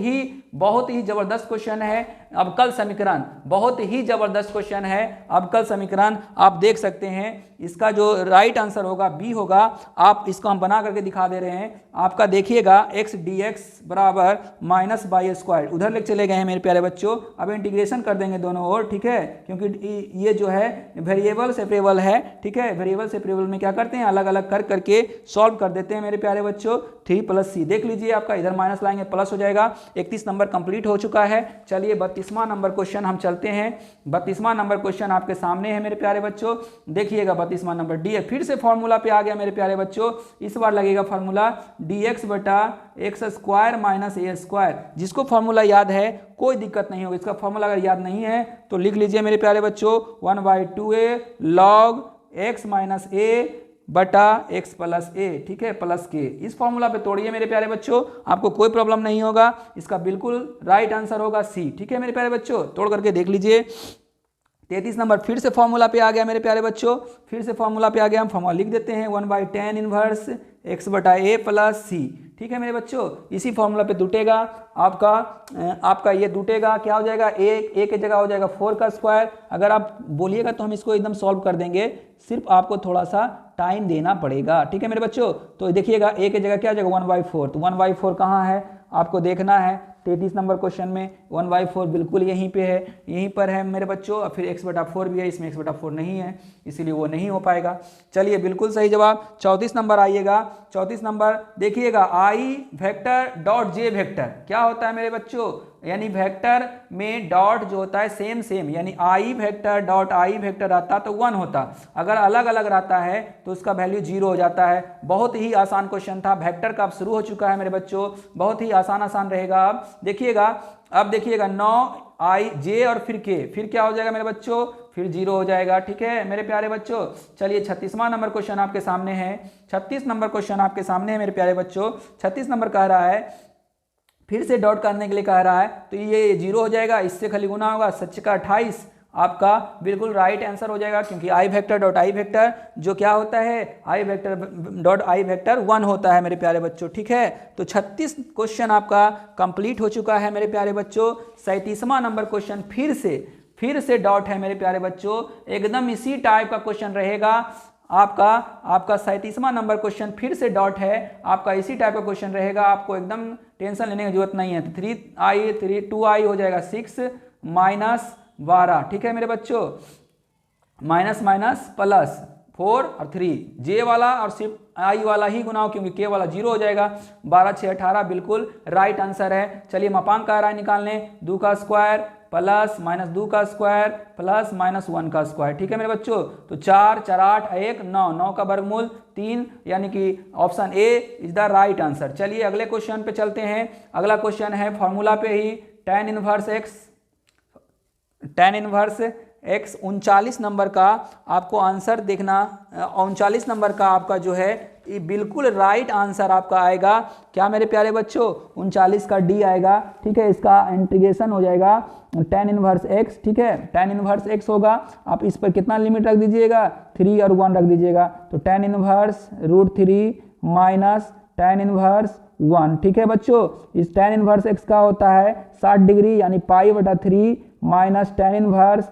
S1: ही जबरदस्त क्वेश्चन है। अवकल समीकरण बहुत ही जबरदस्त क्वेश्चन है। अवकल समीकरण आप देख सकते हैं, इसका जो राइट आंसर होगा बी होगा। आप इसको हम बना करके दिखा दे रहे हैं, आपका देखिएगा x dx = -y², उधर ले चले गए हैं मेरे प्यारे बच्चों। अब इंटीग्रेशन कर देंगे दोनों ओर, ठीक है, क्योंकि ये जो है वेरिएबल सेपरेबल है। ठीक है, वेरिएबल सेपरेबल में क्या करते हैं, अलग अलग कर करके सॉल्व कर देते हैं मेरे प्यारे बच्चों। 3 + c देख लीजिए, आपका इधर माइनस लाएंगे प्लस हो जाएगा। 31 नंबर कंप्लीट हो चुका है। चलिए 32वां नंबर क्वेश्चन हम चलते हैं। 32वां नंबर क्वेश्चन आपके सामने है मेरे प्यारे बच्चों। देखिएगा 32वां नंबर डी, फिर से फॉर्मूला पे आ गया मेरे प्यारे बच्चों। इस बार लगेगा फॉर्मूला dx/x² - a²। जिसको फॉर्मूला याद है कोई दिक्कत नहीं होगी, इसका फॉर्मूला अगर याद नहीं है तो लिख लीजिए मेरे प्यारे बच्चों, 1/2a log x - a/x + a, ठीक है, + k। इस फॉर्मूला पे तोड़िए मेरे प्यारे बच्चों, आपको कोई प्रॉब्लम नहीं होगा, इसका बिल्कुल राइट आंसर होगा सी। ठीक है मेरे प्यारे बच्चों, तोड़ करके देख लीजिए। 33 नंबर फिर से फॉर्मूला पे आ गया मेरे प्यारे बच्चों, फिर से फॉर्मूला पे आ गया। हम फॉर्मूला लिख देते हैं, 1/tan इनवर्स x/a + c। ठीक है मेरे बच्चों, इसी फॉर्मूला पे टूटेगा आपका ये टूटेगा, क्या हो जाएगा, a की जगह हो जाएगा 4 का स्क्वायर। अगर आप बोलिएगा तो हम इसको एकदम सॉल्व कर देंगे, सिर्फ आपको थोड़ा सा टाइम देना पड़ेगा। ठीक है मेरे बच्चों, तो देखिएगा a की जगह क्या हो जाएगा 1/4, तो 1/4 कहाँ है आपको देखना है। 33 नंबर क्वेश्चन में 1/4 बिल्कुल यहीं पे है, यहीं पर है मेरे बच्चों। और फिर x/4 भी है, इसमें x/4 नहीं है, इसीलिए वो नहीं हो पाएगा। चलिए बिल्कुल सही जवाब। 34 नंबर आइएगा। 34 नंबर देखिएगा, i vector dot j vector क्या होता है मेरे बच्चों, यानी वेक्टर में डॉट जो होता है सेम, यानी i vector dot i vector रहता तो 1 होता, अगर अलग अलग रहता है तो उसका वैल्यू 0 हो जाता है। बहुत ही आसान क्वेश्चन था, वेक्टर का अब शुरू हो चुका है मेरे बच्चों, बहुत ही आसान रहेगा। अब देखिएगा 9i j और फिर k, फिर क्या हो जाएगा मेरे बच्चों, फिर 0 हो जाएगा। ठीक है मेरे प्यारे बच्चों, चलिए 36वां नंबर क्वेश्चन आपके सामने है। 36 नंबर क्वेश्चन आपके सामने है मेरे प्यारे बच्चों। 36 नंबर कह रहा है, फिर से डॉट करने के लिए कह रहा है, तो ये 0 हो जाएगा, इससे खाली गुना होगा, 7 का 28 आपका बिल्कुल राइट आंसर हो जाएगा, क्योंकि i vector dot i vector जो क्या होता है, i vector dot i vector 1 होता है मेरे प्यारे बच्चों। ठीक है, तो 36 क्वेश्चन आपका कंप्लीट हो चुका है मेरे प्यारे बच्चों। 37वां नंबर क्वेश्चन फिर से डॉट है मेरे प्यारे बच्चों, एकदम इसी टाइप का क्वेश्चन रहेगा आपका 37वां नंबर क्वेश्चन फिर से डॉट है, आपका इसी टाइप का क्वेश्चन रहेगा, आपको एकदम टेंशन लेने की जरूरत नहीं है। तो 2i हो जाएगा 6 माइनस 12, ठीक है मेरे बच्चों, माइनस माइनस प्लस 4 और 3, जे वाला और सिर्फ आई वाला ही गुनाओ क्योंकि के वाला 0 हो जाएगा। 12 6 18 बिल्कुल राइट आंसर है। चलिए मापांक का रहा है निकालने, 2 का स्क्वायर प्लस माइनस 2 का स्क्वायर प्लस माइनस 1 का स्क्वायर, ठीक है मेरे बच्चों। तो 4 4 8 1 9, 9 का वर्गमूल 3, यानी कि option A is the right answer. चलिए अगले क्वेश्चन पे चलते हैं। अगला क्वेश्चन है फॉर्मूला पे ही, tan इनवर्स x 39 नंबर का आपको आंसर देखना, 39 नंबर का आपका जो है ये बिल्कुल राइट आंसर आपका आएगा। क्या मेरे प्यारे बच्चों, 39 का डी आएगा, ठीक है। इसका इंटीग्रेशन हो जाएगा tan इनवर्स x, ठीक है, tan इनवर्स x होगा। आप इस पर कितना लिमिट रख दीजिएगा, 3 और 1 रख दीजिएगा, तो tan inverse √3 minus tan inverse 1, ठीक है बच्चों। इस tan इनवर्स x का होता है 60 डिग्री, यानी π/3 माइनस tan इनवर्स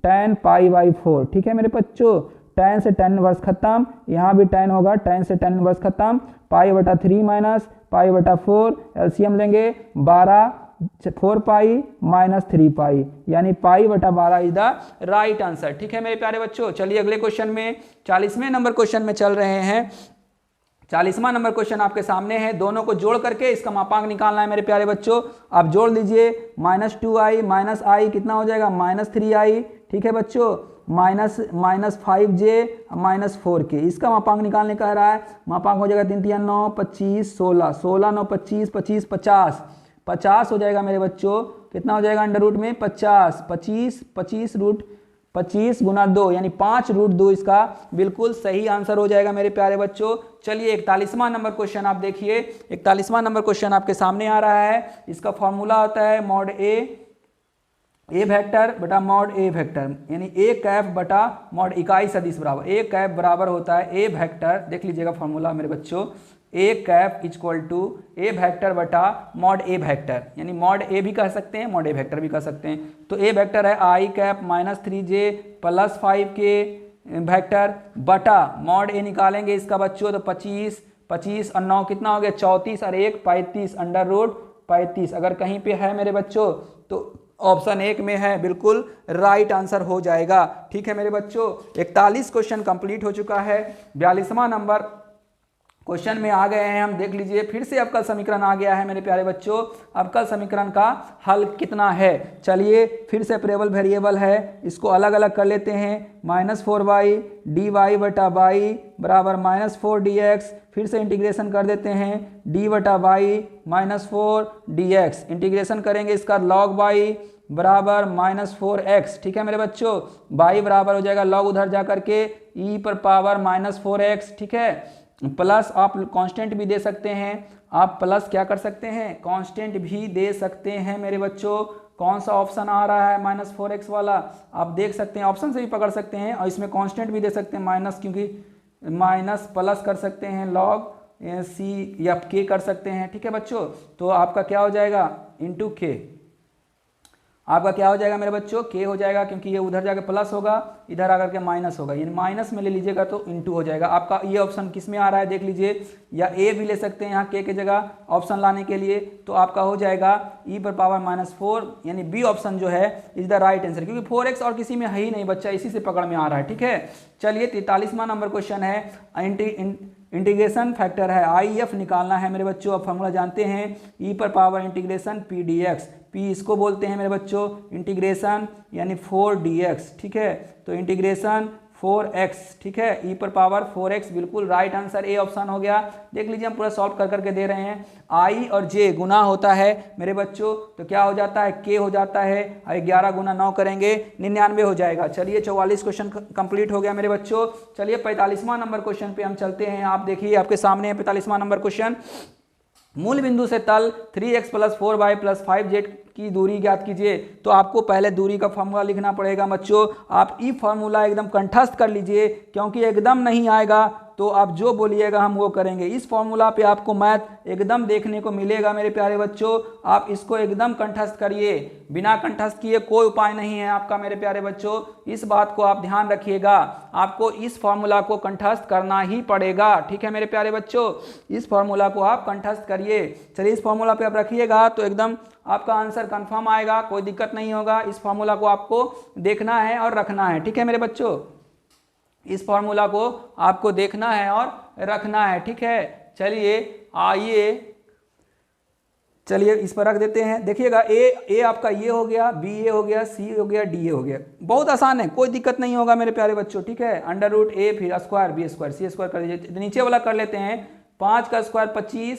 S1: tan π/4, ठीक है मेरे बच्चों। tan से tan इनवर्स खत्म, यहाँ भी tan होगा, tan से tan इनवर्स खत्म, π/3 माइनस π/4, एलसीएम लेंगे 12, 4π माइनस 3π, यानी π/12 इज द राइट आंसर, ठीक है मेरे प्यारे बच्चों। चलिए अगले क्वेश्चन में 40वें नंबर क्वेश्चन में चल रहे हैं। 40वां नंबर क्वेश्चन आपके सामने है, दोनों को जोड़ करके इसका मापांक निकालना है मेरे प्यारे बच्चों। आप जोड़ लीजिए, -2i माइनस i कितना हो जाएगा, -3i, ठीक है बच्चों, माइनस 5j माइनस 4k, इसका मापांक निकालने कह रहा है। मापांक हो जाएगा 3 3 9 25 16, 16 9 25 25 50, 50 हो जाएगा मेरे बच्चों। कितना हो जाएगा अंडर रूट में 50, 25 रूट 25 गुना 2, यानी 5√2 इसका बिल्कुल सही आंसर हो जाएगा मेरे प्यारे बच्चों। चलिए 41वां नंबर क्वेश्चन आप देखिए। 41वां नंबर क्वेश्चन आपके सामने आ रहा है। इसका फॉर्मूला होता है मॉड ए वेक्टर बटा मॉड ए वेक्टर, यानी ए कैफ बटा मॉड इकाई सदिश बराबर, ए कैफ बराबर होता है ए वेक्टर, देख लीजिएगा फॉर्मूला मेरे बच्चों, A cap equal to A vector बटा मॉड ए वेक्टर, यानी मॉड ए भी कह सकते हैं, मॉड ए वेक्टर भी कह सकते हैं। तो ए वेक्टर है I cap -3j plus 5k vector बटा मॉड ए निकालेंगे इसका बच्चों, तो 25 और 9 कितना हो गया 34 और 1 35 अंडर रूट 35। अगर कहीं पे है मेरे बच्चों तो ऑप्शन 1 में है, बिल्कुल राइट आंसर हो जाएगा, ठीक है मेरे बच्चों। 41 क्वेश्चन कंप्लीट हो चुका है। 42वां नंबर क्वेश्चन में आ गए हैं हम, देख लीजिए फिर से अवकल समीकरण आ गया है मेरे प्यारे बच्चों। अवकल समीकरण का हल कितना है, चलिए फिर से सेपरेबल वेरिएबल है, इसको अलग अलग कर लेते हैं। -4y dy बटा y बराबर -4dx, फिर से इंटीग्रेशन कर देते हैं, d बटा y -4 dx, इंटीग्रेशन करेंगे इसका log y बराबर -4x, ठीक है मेरे बच्चों। y बराबर हो जाएगा log उधर जा करके e पर पावर -4x, ठीक है। प्लस आप कांस्टेंट भी दे सकते हैं, आप प्लस क्या कर सकते हैं, कांस्टेंट भी दे सकते हैं मेरे बच्चों। कौन सा ऑप्शन आ रहा है -4x वाला, आप देख सकते हैं, ऑप्शन से भी पकड़ सकते हैं और इसमें कांस्टेंट भी दे सकते हैं माइनस, क्योंकि माइनस प्लस कर सकते हैं, लॉग सी या के कर सकते हैं, ठीक है बच्चों। तो आपका क्या हो जाएगा इंटू के, आपका क्या हो जाएगा मेरे बच्चों, के हो जाएगा, क्योंकि ये उधर जाकर प्लस होगा, इधर आकर के माइनस होगा, यानी माइनस में ले लीजिएगा तो इंटू हो जाएगा। आपका ये ऑप्शन किस में आ रहा है देख लीजिए, या ए भी ले सकते हैं यहाँ के जगह ऑप्शन लाने के लिए, तो आपका हो जाएगा ई पर पावर -4, यानी बी ऑप्शन जो है इज द राइट आंसर, क्योंकि 4x और किसी में है ही नहीं बच्चा, इसी से पकड़ में आ रहा है, ठीक है। चलिए 43वां नंबर क्वेश्चन है, इंटीग्रेशन फैक्टर है IF निकालना है मेरे बच्चों। आप फॉर्मूला जानते हैं, ई पर power integration p dx, p इसको बोलते हैं मेरे बच्चों इंटीग्रेशन, यानी 4dx, ठीक है। तो इंटीग्रेशन 4x, ठीक है, ई पर पावर 4x, बिल्कुल राइट आंसर ए ऑप्शन हो गया। देख लीजिए हम पूरा सॉल्व कर करके दे रहे हैं। i और j गुना होता है मेरे बच्चों, तो क्या हो जाता है k हो जाता है, 11 गुना 9 करेंगे 99 हो जाएगा। चलिए 44 क्वेश्चन कंप्लीट हो गया मेरे बच्चों। चलिए 45वां नंबर क्वेश्चन पे हम चलते हैं। आप देखिए आपके सामने है 45वां नंबर क्वेश्चन। मूल बिंदु से तल 3x + 4y + 5z की दूरी ज्ञात कीजिए। तो आपको पहले दूरी का फॉर्मूला लिखना पड़ेगा बच्चों। आप ई फॉर्मूला एकदम कंठस्थ कर लीजिए, क्योंकि एकदम नहीं आएगा तो आप जो बोलिएगा हम वो करेंगे। इस फॉर्मूला पे आपको मैथ एकदम देखने को मिलेगा मेरे प्यारे बच्चों, आप इसको एकदम कंठस्थ करिए, बिना कंठस्थ किए कोई उपाय नहीं है आपका मेरे प्यारे बच्चों। इस बात को आप ध्यान रखिएगा, आपको इस फॉर्मूला को कंठस्थ करना ही पड़ेगा, ठीक है मेरे प्यारे बच्चों। इस फॉर्मूला को आप कंठस्थ करिए। चलिए इस फॉर्मूला पे आप रखिएगा तो एकदम आपका आंसर कंफर्म आएगा, कोई दिक्कत नहीं होगा। इस फॉर्मूला को आपको देखना है और रखना है, ठीक है मेरे बच्चों। इस फॉर्मूला को आपको देखना है और रखना है, ठीक है। चलिए आइए, चलिए इस पर रख देते हैं। देखिएगा ए आपका ये हो गया, बी ए हो गया, सी हो गया, डी ए हो गया। बहुत आसान है, कोई दिक्कत नहीं होगा मेरे प्यारे बच्चों, ठीक है। अंडर रूट ए फिर स्क्वायर बी स्क्वायर सी स्क्वायर कर दीजिए। नीचे वाला कर लेते हैं। 5 का स्क्वायर 25,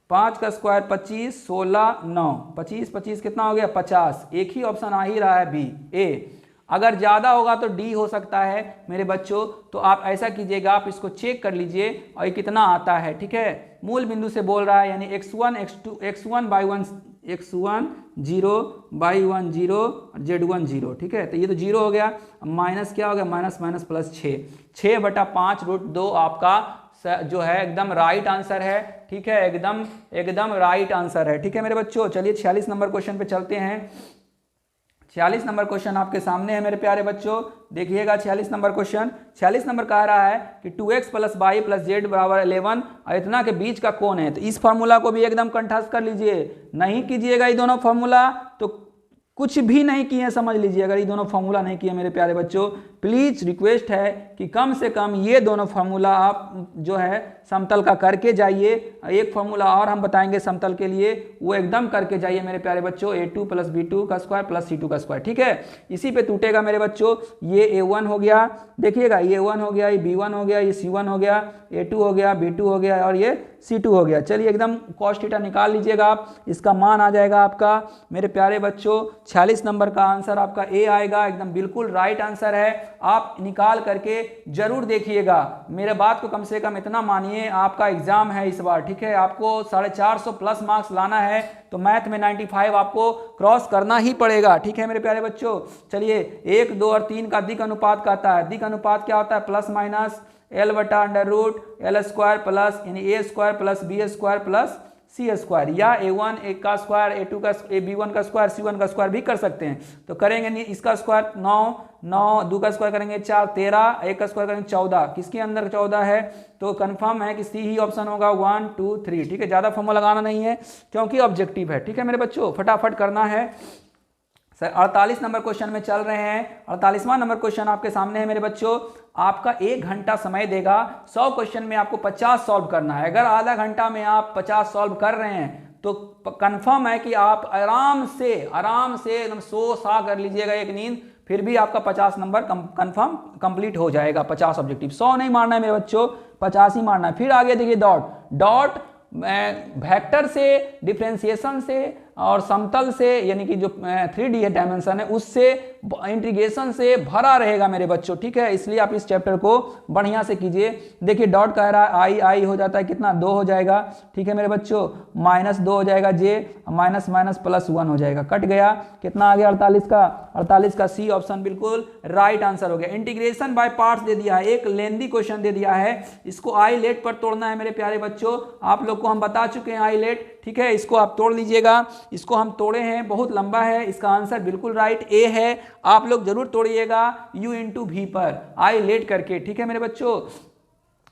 S1: 5 का स्क्वायर 25, 16 9, 25 25 कितना हो गया 50। एक ही ऑप्शन आ ही रहा है बी ए। अगर ज़्यादा होगा तो डी हो सकता है मेरे बच्चों, तो आप ऐसा कीजिएगा, आप इसको चेक कर लीजिए और ये कितना आता है, ठीक है। मूल बिंदु से बोल रहा है, यानी x1 x2 x1 by 1 x1 0 by 1 0 z1 0, ठीक है। तो ये तो 0 हो गया, माइनस क्या हो गया, माइनस माइनस प्लस 6/5 रूट 2 आपका जो है एकदम राइट आंसर है, ठीक है। एकदम राइट आंसर है, ठीक है मेरे बच्चों। चलिए 46 नंबर क्वेश्चन पे चलते हैं। 46 नंबर क्वेश्चन आपके सामने है मेरे प्यारे बच्चों, देखिएगा 46 नंबर क्वेश्चन। 46 नंबर कह रहा है कि 2x + y + z = 11 और इतना के बीच का कौन है। तो इस फार्मूला को भी एकदम कंठस्थ कर लीजिए। नहीं कीजिएगा ये दोनों फार्मूला तो कुछ भी नहीं किए, समझ लीजिए। अगर ये दोनों फार्मूला नहीं किए मेरे प्यारे बच्चों, प्लीज रिक्वेस्ट है कि कम से कम ये दोनों फार्मूला आप जो है समतल का करके जाइए। एक फार्मूला और हम बताएंगे समतल के लिए, वो एकदम करके जाइए मेरे प्यारे बच्चों। a2 + b2 का स्क्वायर + c2 का स्क्वायर, ठीक है। इसी पे टूटेगा मेरे बच्चों। ये a1 हो गया, देखिएगा ये a1 हो गया, ये b1 हो गया, ये c1 हो गया, a2 हो गया, b2 हो गया और ये c2 हो गया। चलिए एकदम cos थीटा निकाल लीजिएगा आप, इसका मान आ जाएगा आपका मेरे प्यारे बच्चों 46 नंबर का आंसर आपका ए आएगा, एकदम बिल्कुल राइट आंसर है। आप निकाल करके जरूर देखिएगा, मेरे बात को कम से कम इतना मानिए, आपका एग्जाम है इस बार, ठीक है। आपको 450 प्लस मार्क्स लाना है तो मैथ में 95 आपको क्रॉस करना ही पड़ेगा, ठीक है मेरे प्यारे बच्चों। चलिए 1 2 और 3 का दिक् अनुपात कहता है। दिक् अनुपात क्या होता है, plus minus l/√l² plus a² plus b² plus c² या a1 एक का स्क्वायर, a2 का b1 का स्क्वायर, c1 का स्क्वायर भी कर सकते हैं। तो करेंगे नहीं, इसका स्क्वायर 9 2 का स्क्वायर करेंगे 4 13, 1 का स्क्वायर करेंगे 14। किसके अंदर 14 है, तो कंफर्म है कि सी ही ऑप्शन होगा 1 2 3, ठीक है। ज़्यादा फॉर्मूला लगाना नहीं है क्योंकि ऑब्जेक्टिव है, ठीक है मेरे बच्चों। फटाफट करना है। सर 48 नंबर क्वेश्चन में चल रहे हैं। 48वां नंबर क्वेश्चन आपके सामने है मेरे बच्चों। आपका 1 घंटा समय देगा, 100 क्वेश्चन में आपको 50 सॉल्व करना है। अगर आधा घंटा में आप 50 सॉल्व कर रहे हैं तो कंफर्म है कि आप आराम से एकदम सो सा कर लीजिएगा एक नींद, फिर भी आपका 50 नंबर कंफर्म कंप्लीट हो जाएगा। 50 ऑब्जेक्टिव, 100 नहीं मारना है मेरे बच्चों, 50 ही मारना है। फिर आगे देखिए डॉट वेक्टर से, डिफरेंशिएशन से और समतल से, यानी कि जो 3D है डायमेंशन है उससे, इंटीग्रेशन से भरा रहेगा मेरे बच्चों, ठीक है। इसलिए आप इस चैप्टर को बढ़िया से कीजिए। देखिए डॉट कह रहा है आई हो जाता है कितना, 2 हो जाएगा, ठीक है मेरे बच्चों। -2 हो जाएगा, जे माइनस माइनस +1 हो जाएगा, कट गया। कितना आ गया 48 का सी ऑप्शन बिल्कुल राइट आंसर हो गया। इंटीग्रेशन बाय पार्ट्स दे दिया है, एक लेंदी क्वेश्चन दे दिया है, इसको आईलेट पर तोड़ना है मेरे प्यारे बच्चों। आप लोग को हम बता चुके हैं आईलेट, ठीक है। इसको आप तोड़ लीजिएगा, इसको हम तोड़े हैं, बहुत लंबा है। इसका आंसर बिल्कुल राइट ए है, आप लोग जरूर तोड़िएगा u × v पर आई लेट करके, ठीक है मेरे बच्चों।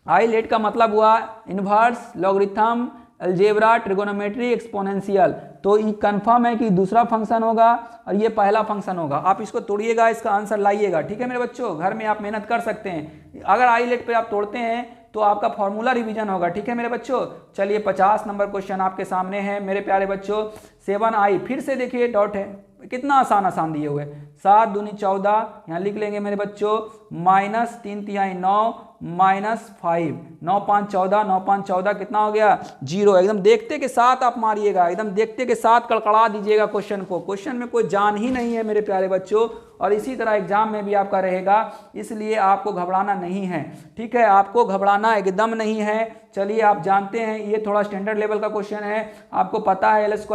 S1: आई लेट का मतलब हुआ inverse, logarithm, algebra, trigonometry, exponential. तो ये कंफर्म है कि दूसरा फंक्शन होगा और ये पहला फंक्शन होगा। आप इसको तोड़िएगा, इसका आंसर लाइएगा, ठीक है मेरे बच्चों। घर में आप मेहनत कर सकते हैं। अगर आई लेट पे आप तोड़ते हैं तो आपका फॉर्मूला रिवीजन होगा, ठीक है मेरे बच्चों। चलिए 50 नंबर क्वेश्चन आपके सामने है मेरे प्यारे बच्चों। 7i फिर से देखिए डॉट है, कितना आसान दिए हुए। 7 दूनी 14, यहाँ लिख लेंगे मेरे बच्चों, -3 तिहाई 9 -5, 9 5 14, 9 5 14 कितना हो गया 0। एकदम देखते के साथ आप मारिएगा, एकदम देखते के साथ कड़कड़ा दीजिएगा क्वेश्चन को। क्वेश्चन में कोई जान ही नहीं है मेरे प्यारे बच्चों, और इसी तरह एग्जाम में भी आपका रहेगा, इसलिए आपको घबराना नहीं है, ठीक है। आपको घबराना एकदम नहीं है। चलिए आप जानते हैं ये थोड़ा स्टैंडर्ड लेवल का क्वेश्चन है, आपको पता है l² +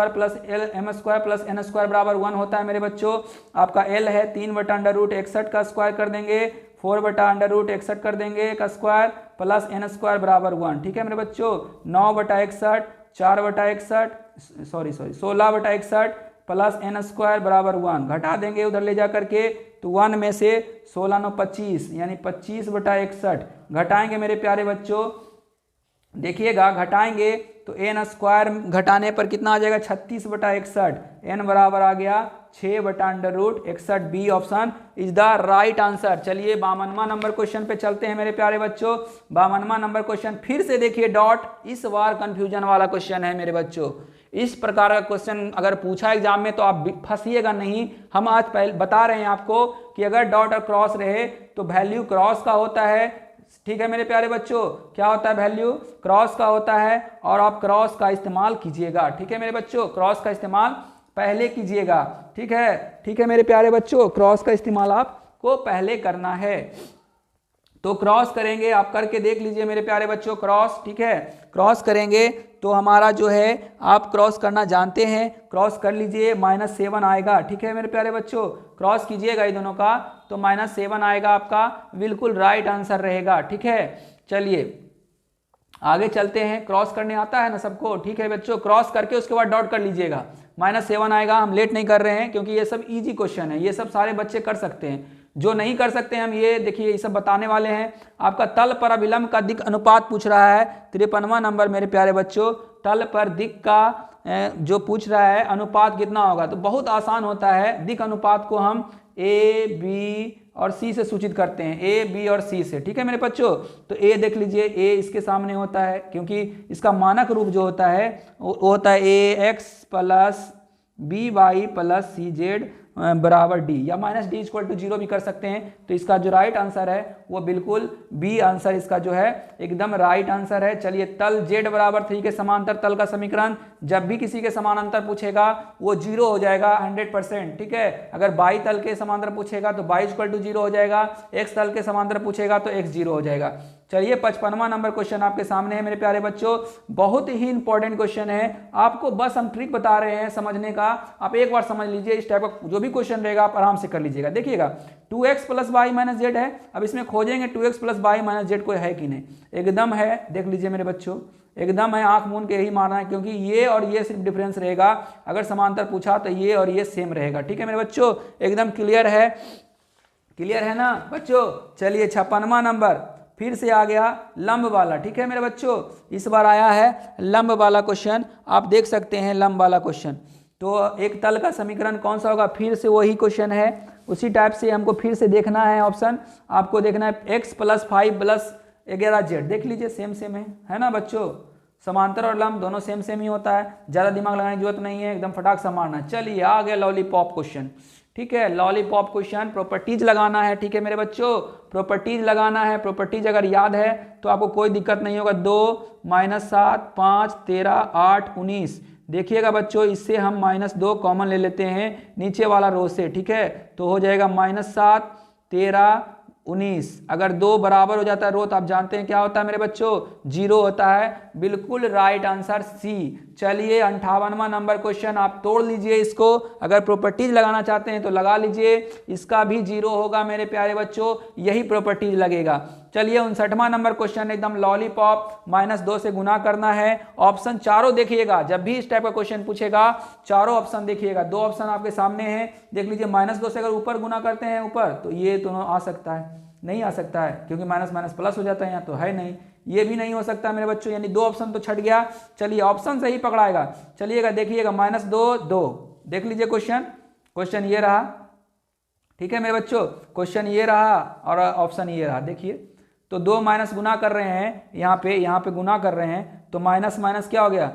S1: m² + n² = 1 होता है मेरे बच्चों। आपका l है 3/√61 का स्क्वायर कर देंगे, 4/√61 कर देंगे का स्क्वायर प्लस n स्क्वायर बराबर 1। ठीक है मेरे बच्चों, 9/61 4/61 16/61 प्लस n स्क्वायर बराबर 1 घटा देंगे उधर ले जा करके, तो 1 में से 16 9 25 यानी 25/61 घटाएंगे मेरे प्यारे बच्चों। देखिएगा घटाएंगे तो n स्क्वायर घटाने पर कितना आ जाएगा 36/61, n बराबर आ गया 6/√61। B option is the right answer. चलिए 52वां नंबर क्वेश्चन पे चलते हैं मेरे प्यारे बच्चों। 52वां नंबर क्वेश्चन फिर से देखिए डॉट, इस बार कंफ्यूजन वाला क्वेश्चन है मेरे बच्चों। इस प्रकार का क्वेश्चन अगर पूछा एग्जाम में तो आप फंसिएगा नहीं। हम आज पहले बता रहे हैं आपको कि अगर डॉट और क्रॉस रहे तो वैल्यू क्रॉस का होता है। ठीक है मेरे प्यारे बच्चों, क्या होता है वैल्यू क्रॉस का होता है, और आप क्रॉस का इस्तेमाल कीजिएगा। ठीक है मेरे बच्चों, क्रॉस का इस्तेमाल पहले कीजिएगा। ठीक है मेरे प्यारे बच्चों, क्रॉस का इस्तेमाल आपको पहले करना है। तो क्रॉस करेंगे, आप करके देख लीजिए मेरे प्यारे बच्चों क्रॉस। ठीक है, क्रॉस करेंगे तो हमारा जो है आप क्रॉस करना जानते हैं, क्रॉस कर लीजिए -7 आएगा। ठीक है मेरे प्यारे बच्चों, क्रॉस कीजिएगा ये दोनों का तो -7 आएगा, आपका बिल्कुल राइट आंसर रहेगा। ठीक है, चलिए आगे चलते हैं। क्रॉस करने आता है ना सबको? ठीक है बच्चों, क्रॉस करके उसके बाद डॉट कर लीजिएगा, -7 आएगा। हम लेट नहीं कर रहे हैं क्योंकि ये सब इजी क्वेश्चन है, ये सब सारे बच्चे कर सकते हैं। जो नहीं कर सकते हम ये देखिए ये सब बताने वाले हैं। आपका तल पर अभिलंब का दिक् अनुपात पूछ रहा है, 53वां नंबर मेरे प्यारे बच्चों। तल पर दिक् का जो पूछ रहा है अनुपात कितना होगा, तो बहुत आसान होता है। दिक् अनुपात को हम ए बी और सी से सूचित करते हैं, ए बी और सी से। ठीक है मेरे बच्चों, तो ए देख लीजिए, ए इसके सामने होता है क्योंकि इसका मानक रूप जो होता है वो होता है A X plus B Y plus C Z बराबर डी, या -d = 0 भी कर सकते हैं। तो इसका जो राइट आंसर है वो बिल्कुल बी आंसर इसका जो है एकदम राइट आंसर है। चलिए तल z बराबर 3 के समांतर तल का समीकरण, जब भी किसी के समानांतर पूछेगा वो 0 हो जाएगा 100%। ठीक है, अगर बाई तल के समांतर पूछेगा तो बाई = 0 हो जाएगा, x तल के समांतर पूछेगा तो x 0 हो जाएगा। चलिए 55वां नंबर क्वेश्चन आपके सामने है मेरे प्यारे बच्चों। बहुत ही इंपॉर्टेंट क्वेश्चन है, आपको बस हम ट्रिक बता रहे हैं समझने का। आप एक बार समझ लीजिए, इस टाइप का जो भी क्वेश्चन रहेगा आप आराम से कर लीजिएगा। देखिएगा 2x + y - z है, अब इसमें खोजेंगे 2x + y - z कोई है कि नहीं। एकदम है, देख लीजिए मेरे बच्चों, एकदम है, आंख मूंद के यही मारना है क्योंकि ये और ये सिर्फ डिफरेंस रहेगा। अगर समांतर पूछा तो ये और ये सेम रहेगा। ठीक है मेरे बच्चों, एकदम क्लियर है, क्लियर है ना बच्चों। चलिए 56वां नंबर फिर से आ गया लंब वाला। ठीक है मेरे बच्चों, इस बार आया है लंब वाला क्वेश्चन, आप देख सकते हैं लंब वाला क्वेश्चन। तो एक तल का समीकरण कौन सा होगा, फिर से वही क्वेश्चन है, उसी टाइप से हमको फिर से देखना है। ऑप्शन आपको देखना है x + 5 + 11z, देख लीजिए सेम सेम है ना बच्चों। समांतर और लंब दोनों सेम सेम ही होता है, ज़्यादा दिमाग लगाने की जरूरत नहीं है, एकदम फटाक से मारना। चलिए आ गया लॉलीपॉप क्वेश्चन। ठीक है, लॉलीपॉप क्वेश्चन, प्रॉपर्टीज लगाना है। ठीक है मेरे बच्चों, प्रॉपर्टीज लगाना है। प्रॉपर्टीज अगर याद है तो आपको कोई दिक्कत नहीं होगा। 2 - 7 5 13 8 19, देखिएगा बच्चों इससे हम -2 कॉमन ले लेते हैं नीचे वाला रो से। ठीक है, तो हो जाएगा -7 13 19। अगर 2 बराबर हो जाता है रो तो आप जानते हैं क्या होता है मेरे बच्चों, 0 होता है। बिल्कुल राइट आंसर सी। चलिए 58वां नंबर क्वेश्चन, आप तोड़ लीजिए इसको, अगर प्रॉपर्टीज लगाना चाहते हैं तो लगा लीजिए, इसका भी 0 होगा मेरे प्यारे बच्चों, यही प्रॉपर्टीज लगेगा। चलिए 59वां नंबर क्वेश्चन, एकदम लॉलीपॉप, -2 से गुना करना है। ऑप्शन चारों देखिएगा, जब भी इस टाइप का क्वेश्चन पूछेगा चारों ऑप्शन देखिएगा। 2 ऑप्शन आपके सामने हैं, देख लीजिए। -2 से अगर ऊपर गुना करते हैं ऊपर तो ये दोनों आ सकता है, नहीं आ सकता है क्योंकि माइनस प्लस हो जाता है, यहाँ तो है नहीं, ये भी नहीं हो सकता मेरे बच्चों, यानी 2 ऑप्शन तो छट गया। चलिए ऑप्शन सही पकड़ाएगा। चलिएगा देखिएगा -2 2, देख लीजिए क्वेश्चन ये रहा। ठीक है मेरे बच्चों, क्वेश्चन ये रहा और ऑप्शन ये रहा। देखिए तो 2 माइनस गुना कर रहे हैं, यहाँ पे गुना कर रहे हैं तो माइनस क्या हो गया,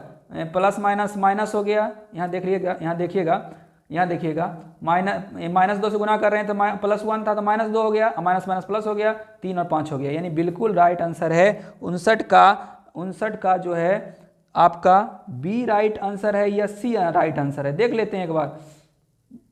S1: प्लस माइनस हो गया। यहाँ देखिएगा -2 से गुना कर रहे हैं तो +1 था तो -2 हो गया, माइनस प्लस हो गया, 3 और 5 हो गया, यानी बिल्कुल राइट आंसर है 59 का जो है आपका बी राइट आंसर है या सी राइट आंसर है। देख लेते हैं एक बार,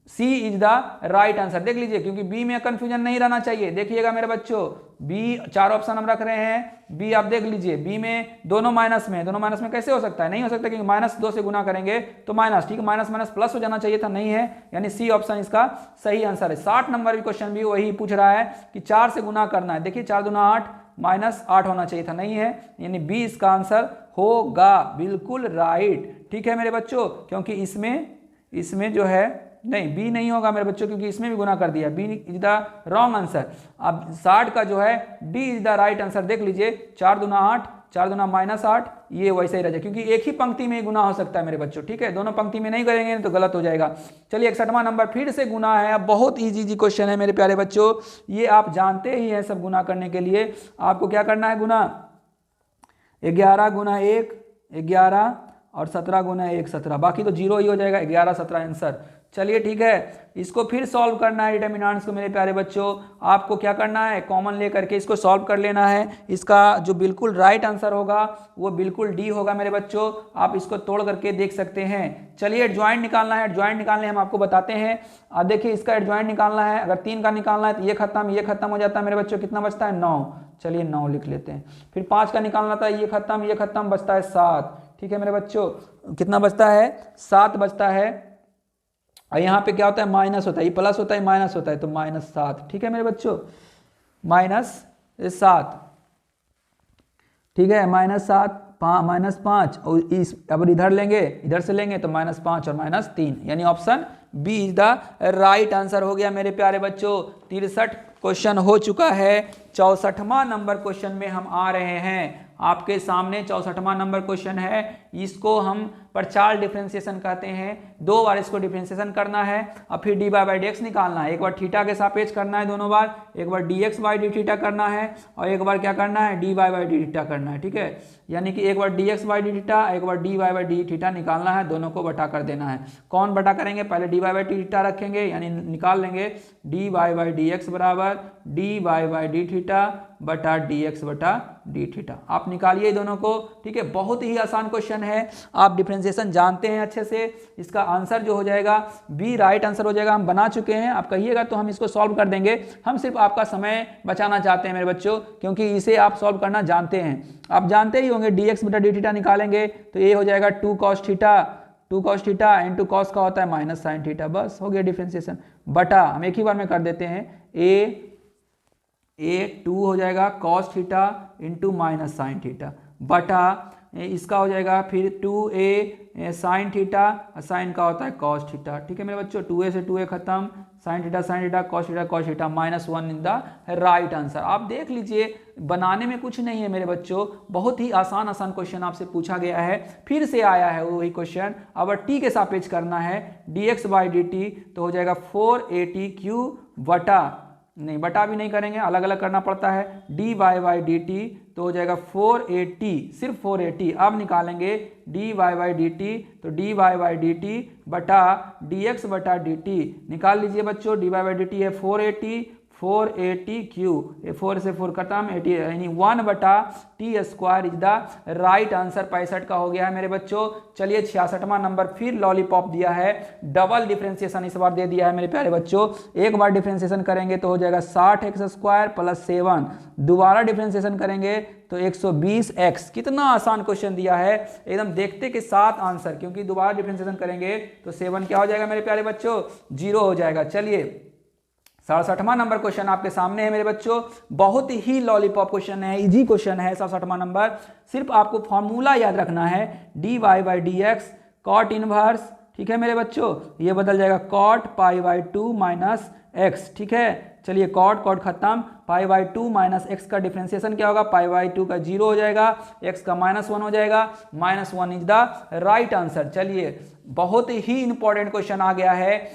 S1: सी इज द राइट आंसर। देख लीजिए क्योंकि बी में कंफ्यूजन नहीं रहना चाहिए। देखिएगा मेरे बच्चों, बी 4 ऑप्शन हम रख रहे हैं, बी आप देख लीजिए, बी में दोनों माइनस में कैसे हो सकता है, नहीं हो सकता क्योंकि -2 से गुना करेंगे तो माइनस, ठीक है, माइनस प्लस हो जाना चाहिए था, नहीं है, यानी सी ऑप्शन इसका सही आंसर है। 60 नंबर क्वेश्चन भी वही पूछ रहा है कि 4 से गुना करना है। देखिए 4 दूना 8, -8 होना चाहिए था, नहीं है, यानी बी इसका आंसर होगा, बिल्कुल राइट। ठीक है मेरे बच्चों, क्योंकि इसमें जो है नहीं, बी नहीं होगा मेरे बच्चों, क्योंकि इसमें भी गुना कर दिया, B is the wrong answer. अब 60 का जो है D is the right answer. देख लीजिए 4 दूना 8, 4 दूना -8, ये वैसे ही रह जाए, क्योंकि एक ही पंक्ति में ही गुना हो सकता है मेरे बच्चों। ठीक है, दोनों पंक्ति में नहीं करेंगे तो गलत हो जाएगा। चलिए 61वां नंबर फिर से गुना है। अब बहुत इजी क्वेश्चन है मेरे प्यारे बच्चों, ये आप जानते ही हैं सब गुना करने के लिए। आपको क्या करना है, गुना 11 गुना 1 11 और 17 गुना 1 17, बाकी तो जीरो ही हो जाएगा, 11 17 आंसर। चलिए ठीक है, इसको फिर सॉल्व करना है डिटर्मिनेंट्स को मेरे प्यारे बच्चों। आपको क्या करना है, कॉमन लेकर के इसको सॉल्व कर लेना है। इसका जो बिल्कुल राइट आंसर होगा वो बिल्कुल डी होगा मेरे बच्चों। आप इसको तोड़ करके देख सकते हैं। चलिए एडजॉइंट निकालना है, एडजॉइंट निकालने हम आपको बताते हैं। अब देखिए इसका एडजॉइंट निकालना है, अगर 3 का निकालना है तो ये खत्म हो जाता है मेरे बच्चों। कितना बचता है, 9। चलिए 9 लिख लेते हैं। फिर 5 का निकालना था, ये खत्म, बचता है 7। ठीक है मेरे बच्चों, कितना बचता है, 7 बचता है। और यहाँ पे क्या होता है, माइनस होता है, ये प्लस होता है माइनस होता है, तो -7। ठीक है मेरे बच्चों, -7। ठीक है, -7 -5, और इस अब इधर लेंगे, इधर से लेंगे तो -5 और -3, यानी option B is the right answer हो गया मेरे प्यारे बच्चों। 63 क्वेश्चन हो चुका है। 64वां नंबर क्वेश्चन में हम आ रहे हैं। आपके सामने 64वां नंबर क्वेश्चन है। इसको हम परचाल डिफरेंशिएशन कहते हैं। 2 बार इसको डिफरेंशिएशन करना है और फिर dy बाई डी एक्स निकालना है। एक बार थीटा के सापेक्ष करना है दोनों बार, एक बार dx बाई डी थीटा करना है और एक बार क्या करना है, dy बाई डी थीटा करना है। ठीक है, यानी कि एक बार dx बाई डी थीटा, एक बार dy बाई डी थीटा निकालना है, दोनों को बटा कर देना है। कौन बटा करेंगे, पहले dy बाई डी थीटा रखेंगे, यानी निकाल लेंगे dy बाई डी एक्स बराबर dy बाई डी थीटा बटा dx बटा डी थीटा। आप निकालिए दोनों को। ठीक है, बहुत ही आसान क्वेश्चन है, आप डिफरेंशिएशन जानते हैं अच्छे से। इसका आंसर जो हो जाएगा बी राइट आंसर हो जाएगा। हम बना चुके हैं, आप कहिएगा तो हम इसको सॉल्व कर देंगे। हम सिर्फ आपका समय बचाना चाहते हैं मेरे बच्चों, क्योंकि इसे आप सॉल्व करना जानते हैं। आप जानते ही होंगे dx बटा डी थीटा निकालेंगे तो ये हो जाएगा 2 cos थीटा इंटू कॉस का होता है माइनस साइन थीटा। बस हो गया डिफरेंशिएशन। बटा हम एक ही बार में कर देते हैं, ए 2 हो जाएगा cos theta into minus sine theta बटा इसका हो जाएगा फिर 2a साइन थीटा, साइन का होता है cos थीटा। ठीक है मेरे बच्चों, 2a से 2a खत्म, sine theta cos theta -1 in the right answer. आप देख लीजिए, बनाने में कुछ नहीं है मेरे बच्चों, बहुत ही आसान क्वेश्चन आपसे पूछा गया है। फिर से आया है वही क्वेश्चन, अब t के सापेक्ष करना है dx बाई डी टी, तो हो जाएगा 4at³ बटा, नहीं बटा भी नहीं करेंगे, अलग अलग करना पड़ता है, dy बाई डी टी, तो हो जाएगा 4at, सिर्फ 4at। अब निकालेंगे dy बाई डी टी, तो dy बाई डी टी बटा dx बटा dt। निकाल लीजिए बच्चों, dy बाई डी टी है 4at³, 4 से 4 खत्म, 80 यानी 1 बटा T square is the right answer. 65 का हो गया है मेरे बच्चों। चलिए 66वां नंबर फिर लॉलीपॉप दिया है, डबल डिफरेंशिएशन इस बार दे दिया है मेरे प्यारे बच्चों। एक बार डिफरेंशिएशन करेंगे तो हो जाएगा 60x² + 7, दोबारा डिफरेंशिएशन करेंगे तो 120x। कितना आसान क्वेश्चन दिया है, एकदम देखते के साथ आंसर, क्योंकि दोबारा डिफरेंशिएशन करेंगे तो 7 क्या हो जाएगा मेरे प्यारे बच्चों, 0 हो जाएगा। चलिए 67वां नंबर क्वेश्चन आपके सामने है मेरे बच्चों, बहुत ही लॉलीपॉप क्वेश्चन है, इजी क्वेश्चन है। 67वां नंबर, सिर्फ आपको फॉर्मूला याद रखना है, dy by d x cot inverse. ठीक है मेरे बच्चों, ये बदल जाएगा cot π/2 माइनस एक्स। ठीक है, चलिए cot खत्म, π/2 माइनस एक्स का डिफरेंशिएशन क्या होगा, π/2 का 0 हो जाएगा, x का -1 हो जाएगा, -1 इज द राइट आंसर। चलिए बहुत ही इंपॉर्टेंट क्वेश्चन आ गया है।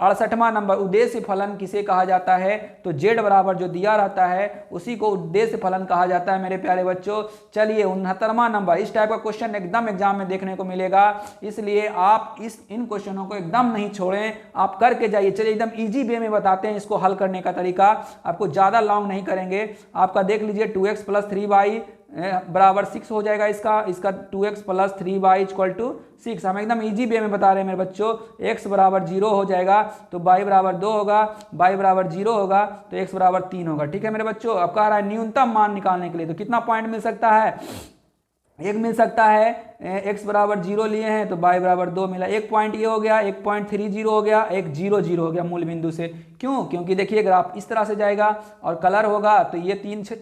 S1: 68वां नंबर, उद्देश्य फलन किसे कहा जाता है, तो z बराबर जो दिया रहता है उसी को उद्देश्य फलन कहा जाता है मेरे प्यारे बच्चों। चलिए 69वां नंबर, इस टाइप का क्वेश्चन एकदम एग्जाम में देखने को मिलेगा, इसलिए आप इन क्वेश्चनों को एकदम नहीं छोड़ें, आप करके जाइए। चलिए एकदम ईजी वे में बताते हैं इसको हल करने का तरीका, आपको ज्यादा लॉन्ग नहीं करेंगे। आपका देख लीजिए 2x + 3y बराबर 6 हो जाएगा, इसका 2x + 3y = 6। हम एकदम इजी वे में बता रहे हैं मेरे बच्चों। x बराबर 0 हो जाएगा तो y बराबर 2 होगा, y बराबर 0 होगा तो x बराबर 3 होगा। ठीक है मेरे बच्चों, अब कह रहा है न्यूनतम मान निकालने के लिए, तो कितना पॉइंट मिल सकता है, एक मिल सकता है x बराबर 0 लिए हैं तो y बराबर 2 मिला। एक पॉइंट ये हो गया, 1.30 हो गया, एक 0 हो गया मूल बिंदु से। क्यों? क्योंकि देखिए ग्राफ इस तरह से जाएगा और कलर होगा तो ये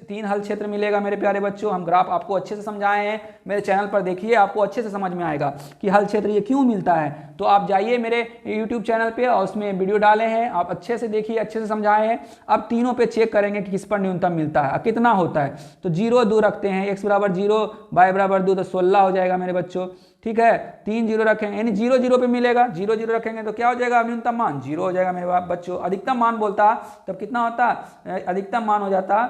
S1: तीन हल क्षेत्र मिलेगा मेरे प्यारे बच्चों। हम ग्राफ आपको अच्छे से समझाए हैं, मेरे चैनल पर देखिए, आपको अच्छे से समझ में आएगा कि हल क्षेत्र ये क्यों मिलता है। तो आप जाइए मेरे YouTube चैनल पे और उसमें वीडियो डाले हैं, आप अच्छे से देखिए, अच्छे से समझाए हैं। अब तीनों पे चेक करेंगे कि किस पर न्यूनतम मिलता है, कितना होता है। तो 0 2 रखते हैं, x बराबर 0 y बराबर 2 तो 16 हो जाएगा मेरे बच्चों। ठीक है, 3 0 रखेंगे यानी 0 0 पे मिलेगा, 0 0 रखेंगे तो क्या हो जाएगा, न्यूनतम मान 0 हो जाएगा मेरे बच्चों। अधिकतम मान बोलता तब कितना होता, अधिकतम मान हो जाता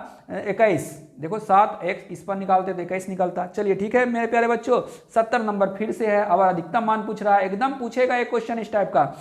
S1: 21। देखो 7x इस पर निकालते तो 21 निकलता। चलिए ठीक है मेरे प्यारे बच्चों, 70 नंबर फिर से है। अब अधिकतम मान पूछ रहा है, एकदम पूछेगा एक क्वेश्चन इस टाइप का।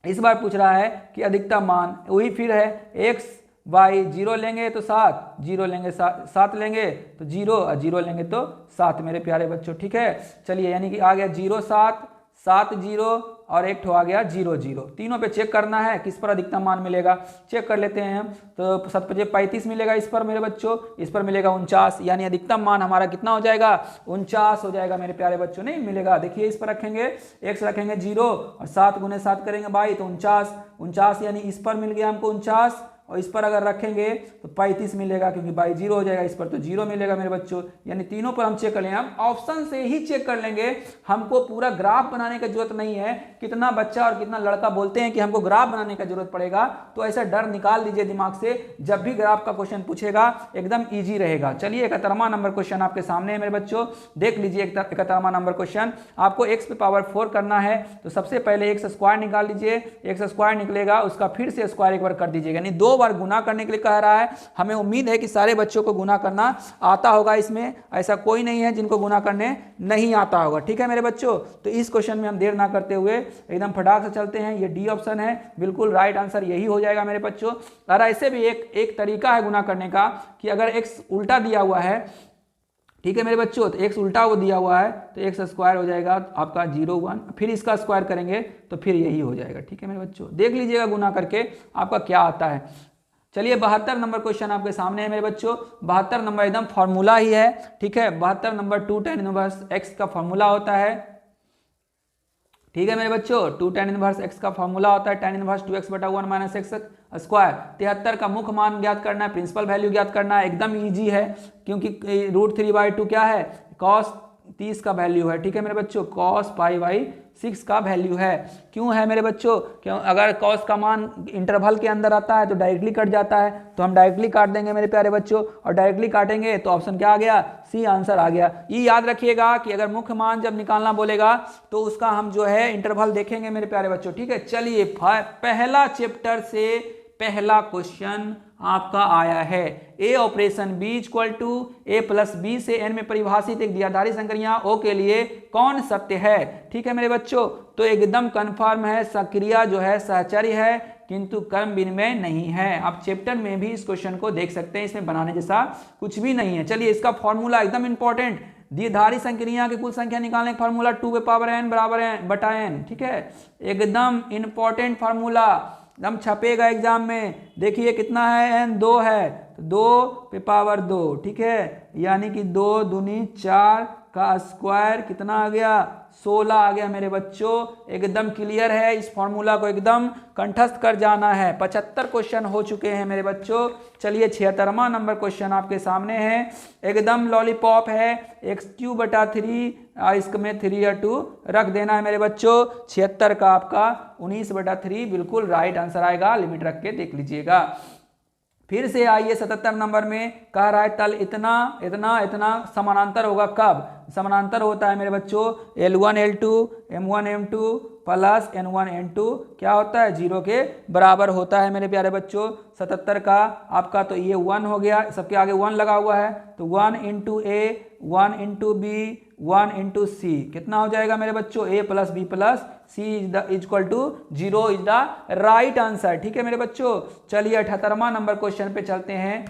S1: इस बार पूछ रहा है कि अधिकतम मान वही फिर है, x y 0 लेंगे तो 7, 0 लेंगे 7 लेंगे तो 0 और 0 लेंगे तो 7 मेरे प्यारे बच्चों। ठीक है, चलिए यानी कि आ गया 0 7 7 0 और एक ठो आ गया 0 0। तीनों पे चेक करना है किस पर अधिकतम मान मिलेगा, चेक कर लेते हैं हम। तो 7 पचे 35 मिलेगा इस पर मेरे बच्चों, इस पर मिलेगा 49, यानी अधिकतम मान हमारा कितना हो जाएगा, 49 हो जाएगा मेरे प्यारे बच्चों। नहीं मिलेगा, देखिए इस पर रखेंगे x रखेंगे 0 और 7 गुने 7 करेंगे 22 तो 49 यानी इस पर मिल गया हमको 49 और इस पर अगर रखेंगे तो 35 मिलेगा क्योंकि बाई 0 हो जाएगा, इस पर तो 0 मिलेगा मेरे बच्चों। यानी तीनों पर हम चेक कर लेंगे, हम ऑप्शन से ही चेक कर लेंगे। हमको पूरा ग्राफ बनाने की जरूरत नहीं है। कितना बच्चा और कितना लड़का बोलते हैं कि हमको ग्राफ बनाने का जरूरत पड़ेगा, तो ऐसा डर निकाल दीजिए दिमाग से। जब भी ग्राफ का क्वेश्चन पूछेगा एकदम ईजी रहेगा। चलिए 71वां नंबर क्वेश्चन आपके सामने है मेरे बच्चों, देख लीजिए। 71वां नंबर क्वेश्चन, आपको x पे पावर 4 करना है तो सबसे पहले x स्क्वायर निकाल लीजिए। x स्क्वायर निकलेगा उसका फिर से स्क्वायर एक बार कर दीजिएगा, यानी 2 बार गुना करने के लिए कह रहा है। हमें उम्मीद है कि सारे बच्चों को गुना करना आता होगा, इसमें ऐसा कोई नहीं है जिनको गुना करने नहीं आता होगा। ठीक है मेरे बच्चों, तो इस क्वेश्चन में हम देर ना करते हुए एकदम फटाक से चलते हैं। ये डी ऑप्शन है, बिल्कुल राइट आंसर यही हो जाएगा मेरे बच्चों। और ऐसे भी एक तरीका है गुना करने का कि अगर x उल्टा दिया हुआ है, ठीक है मेरे बच्चों, तो x उल्टा वो दिया हुआ है तो x स्क्वायर हो जाएगा आपका 0 1, फिर इसका स्क्वायर करेंगे तो फिर यही हो जाएगा। ठीक है मेरे बच्चों, देख लीजिएगा गुना करके आपका क्या आता है। चलिए 72 नंबर क्वेश्चन आपके सामने है मेरे बच्चों। 72 नंबर एकदम फॉर्मूला ही है। ठीक है, 72 नंबर 2 tan इनवर्स x का फॉर्मूला होता है। ठीक है मेरे बच्चों, 2 tan इनवर्स x का फॉर्मूला होता है tan इनवर्स 2x बटा 1 माइनस x स्क्वायर। 73 का मुख्य मान ज्ञात करना है, प्रिंसिपल वैल्यू ज्ञात करना है। एकदम इजी है क्योंकि √3/2 क्या है, cos 30 का वैल्यू है। ठीक है मेरे बच्चों, cos π/6 का वैल्यू है। क्यों है मेरे बच्चों, क्यों अगर cos का मान इंटरवल के अंदर आता है तो डायरेक्टली कट जाता है, तो हम डायरेक्टली काट देंगे मेरे प्यारे बच्चों। और डायरेक्टली काटेंगे तो ऑप्शन क्या आ गया, सी आंसर आ गया। ये याद रखिएगा कि अगर मुख्य मान जब निकालना बोलेगा तो उसका हम जो है इंटरवल देखेंगे मेरे प्यारे बच्चों। ठीक है, चलिए पहला चैप्टर से पहला क्वेश्चन आपका आया है। A operation B equal to A plus B से एन में परिभाषित एक द्विआधारी संक्रिया ओ के लिए कौन सत्य है। ठीक है मेरे बच्चों, तो एकदम कंफर्म है, सक्रिया जो है सहचर्य है किंतु कर्म विनिमय नहीं है। आप चैप्टर में भी इस क्वेश्चन को देख सकते हैं, इसमें बनाने जैसा कुछ भी नहीं है। चलिए इसका फॉर्मूला एकदम इंपॉर्टेंट, द्विआधारी संक्रिया की कुल संख्या निकालने का फॉर्मूला 2n बराबर n बटा n। ठीक है, एकदम इंपॉर्टेंट फार्मूला, एकदम छपेगा एग्जाम में। देखिए कितना है, n 2 है तो 2 पे पावर 2। ठीक है, यानी कि 2 दूनी 4 का स्क्वायर कितना आ गया, 16 आ गया मेरे बच्चों। एकदम क्लियर है, इस फॉर्मूला को एकदम कंठस्थ कर जाना है। 75 क्वेश्चन हो चुके हैं मेरे बच्चों। चलिए 76वां नंबर क्वेश्चन आपके सामने है, एकदम लॉलीपॉप है। x³ 3 इसमें 3 या 2 रख देना है मेरे बच्चों। 76 का आपका 19/3 बिल्कुल राइट आंसर आएगा, लिमिट रख के देख लीजिएगा। फिर से आइए 77 नंबर में, कह रहा है तल इतना इतना इतना समानांतर होगा कब। समानांतर होता है मेरे बच्चों L1 L2 M1 M2 plus N1 N2 क्या होता है, 0 के बराबर होता है मेरे प्यारे बच्चों। 77 का आपका तो ये 1 हो गया, सबके आगे 1 लगा हुआ है तो 1 × A 1 × B 1 × C कितना हो जाएगा मेरे बच्चों, A plus B plus C equal to 0 is the right answer. ठीक है मेरे बच्चों, चलिए 78वां नंबर क्वेश्चन पे चलते हैं।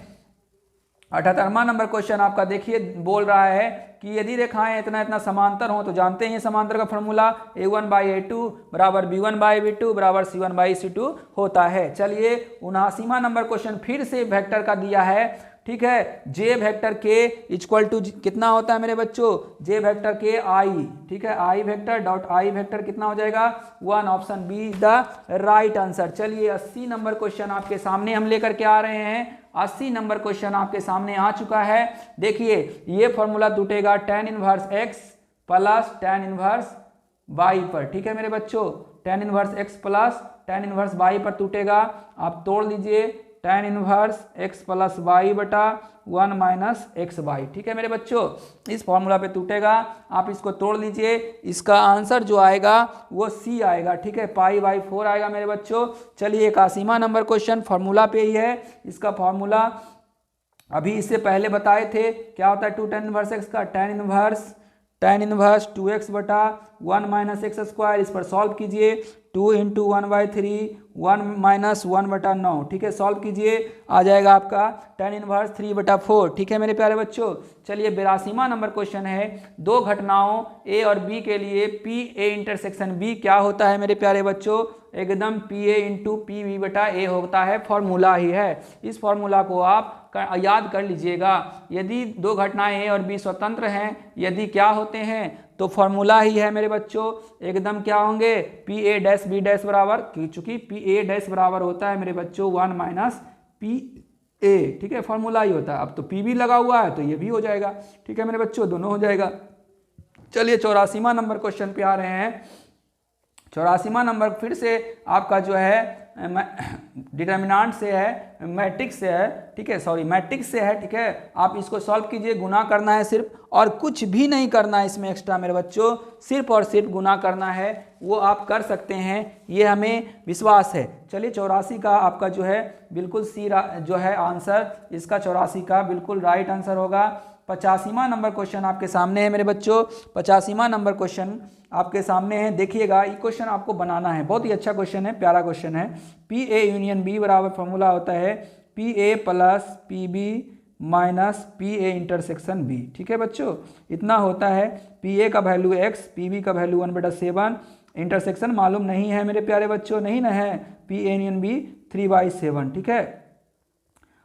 S1: 78वां नंबर क्वेश्चन आपका देखिए बोल रहा है कि यदि रेखाएं इतना इतना समांतर हो तो जानते हैं समांतर का फॉर्मूला A1/A2 बराबर B1/B2 बराबर C1/C2 होता है। चलिए 79वां नंबर क्वेश्चन फिर से वेक्टर का दिया है, ठीक है। जे वेक्टर के इक्वल टू कितना होता है मेरे बच्चों, जे वेक्टर के आई, ठीक है, i vector dot i vector कितना हो जाएगा 1, option B is the right answer. चलिए 80 नंबर क्वेश्चन आपके सामने हम लेकर के आ रहे हैं। 80 नंबर क्वेश्चन आपके सामने आ चुका है। देखिए ये फॉर्मूला टूटेगा tan inverse x plus tan inverse y पर, ठीक है मेरे बच्चों, tan inverse x plus tan inverse y पर टूटेगा। आप तोड़ लीजिए tan inverse x plus y बटा 1 माइनस एक्स वाई, ठीक है मेरे बच्चों, इस फॉर्मूला पे टूटेगा। आप इसको तोड़ लीजिए, इसका आंसर जो आएगा वो सी आएगा, ठीक है, पाई बाई 4 आएगा मेरे बच्चों। चलिए 81वां नंबर क्वेश्चन फॉर्मूला पे ही है। इसका फॉर्मूला अभी इससे पहले बताए थे, क्या होता है 2 tan इनवर्स x का tan इनवर्स 2x बटा 1 माइनस एक्स स्क्वायर। इस पर सॉल्व कीजिए, 2 इंटू 1/3 1 माइनस 1 बटा 9, ठीक है, सॉल्व कीजिए, आ जाएगा आपका tan इनवर्स 3 बटा 4, ठीक है मेरे प्यारे बच्चों। चलिए 82वां नंबर क्वेश्चन है। दो घटनाओं ए और बी के लिए पी ए इंटरसेक्शन बी क्या होता है मेरे प्यारे बच्चों, एकदम P A into P B बटा ए होता है, फॉर्मूला ही है। इस फॉर्मूला को आप याद कर लीजिएगा। यदि दो घटनाएं ए और बी स्वतंत्र हैं, यदि क्या होते हैं तो फॉर्मूला ही है मेरे बच्चों, एकदम क्या होंगे P A dash B dash बराबर, चूंकि पी ए डैश बराबर होता है मेरे बच्चों 1 माइनस पी ए, ठीक है, फॉर्मूला ही होता है। अब तो पी भी लगा हुआ है तो ये भी हो जाएगा, ठीक है मेरे बच्चों, दोनों हो जाएगा। चलिए 84वां नंबर क्वेश्चन पे आ रहे हैं। 84वां नंबर फिर से आपका जो है डिटर्मिनेंट से है, मैट्रिक्स से है, ठीक है, सॉरी मैट्रिक्स से है, ठीक है। आप इसको सॉल्व कीजिए, गुना करना है सिर्फ, और कुछ भी नहीं करना है इसमें एक्स्ट्रा मेरे बच्चों, सिर्फ और सिर्फ गुना करना है, वो आप कर सकते हैं, ये हमें विश्वास है। चलिए 84 का आपका जो है बिल्कुल सी जो है आंसर, इसका 84 का बिल्कुल राइट आंसर होगा। 85वां नंबर क्वेश्चन आपके सामने है मेरे बच्चों। 85वां नंबर क्वेश्चन आपके सामने है, देखिएगा, ये क्वेश्चन आपको बनाना है, बहुत ही अच्छा क्वेश्चन है, प्यारा क्वेश्चन है। पी ए यूनियन बी बराबर फॉर्मूला होता है P A plus P B minus P A intersection B, ठीक है बच्चों, इतना होता है। पी ए का वैल्यू x, पी बी का वैल्यू 1/7, इंटरसेक्शन मालूम नहीं है मेरे प्यारे बच्चों, नहीं ना है, पी ए यूनियन बी 3/7, ठीक है।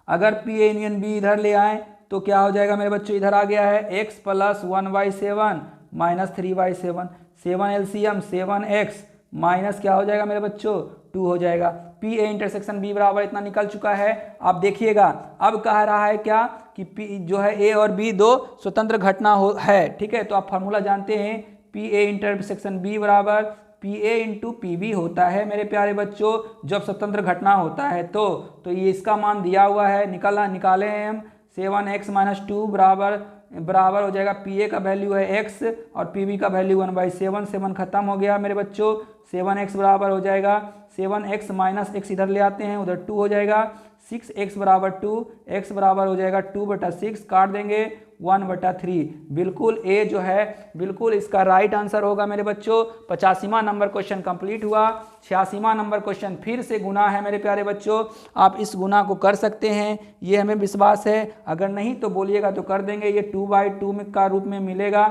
S1: अगर पी ए यूनियन बी इधर ले आए तो क्या हो जाएगा मेरे बच्चों, इधर आ गया है x plus 1/7 minus 3/7, 7 LCM 7x minus क्या हो जाएगा मेरे बच्चों 2 हो जाएगा। पी ए इंटरसेक्शन बी बराबर इतना निकल चुका है। आप देखिएगा अब कह रहा है क्या कि पी जो है ए और बी दो स्वतंत्र घटना है, ठीक है, तो आप फार्मूला जानते हैं, पी ए इंटरसेक्शन बी बराबर P A into P B होता है मेरे प्यारे बच्चों, जब स्वतंत्र घटना होता है तो ये इसका मान दिया हुआ है, निकाले हैं हम, 7x माइनस 2 बराबर हो जाएगा, पी ए का वैल्यू है x और पी बी का वैल्यू 1/7, 7 खत्म हो गया मेरे बच्चों, 7x बराबर हो जाएगा 7x माइनस x इधर ले आते हैं, उधर 2 हो जाएगा, 6x बराबर 2, x बराबर हो जाएगा 2/6, काट देंगे 1/3, बिल्कुल ए जो है बिल्कुल इसका राइट आंसर होगा मेरे बच्चों। 85वां नंबर क्वेश्चन कंप्लीट हुआ। 86वां नंबर क्वेश्चन फिर से गुना है मेरे प्यारे बच्चों, आप इस गुना को कर सकते हैं, ये हमें विश्वास है, अगर नहीं तो बोलिएगा तो कर देंगे, ये 2/2 का रूप में मिलेगा।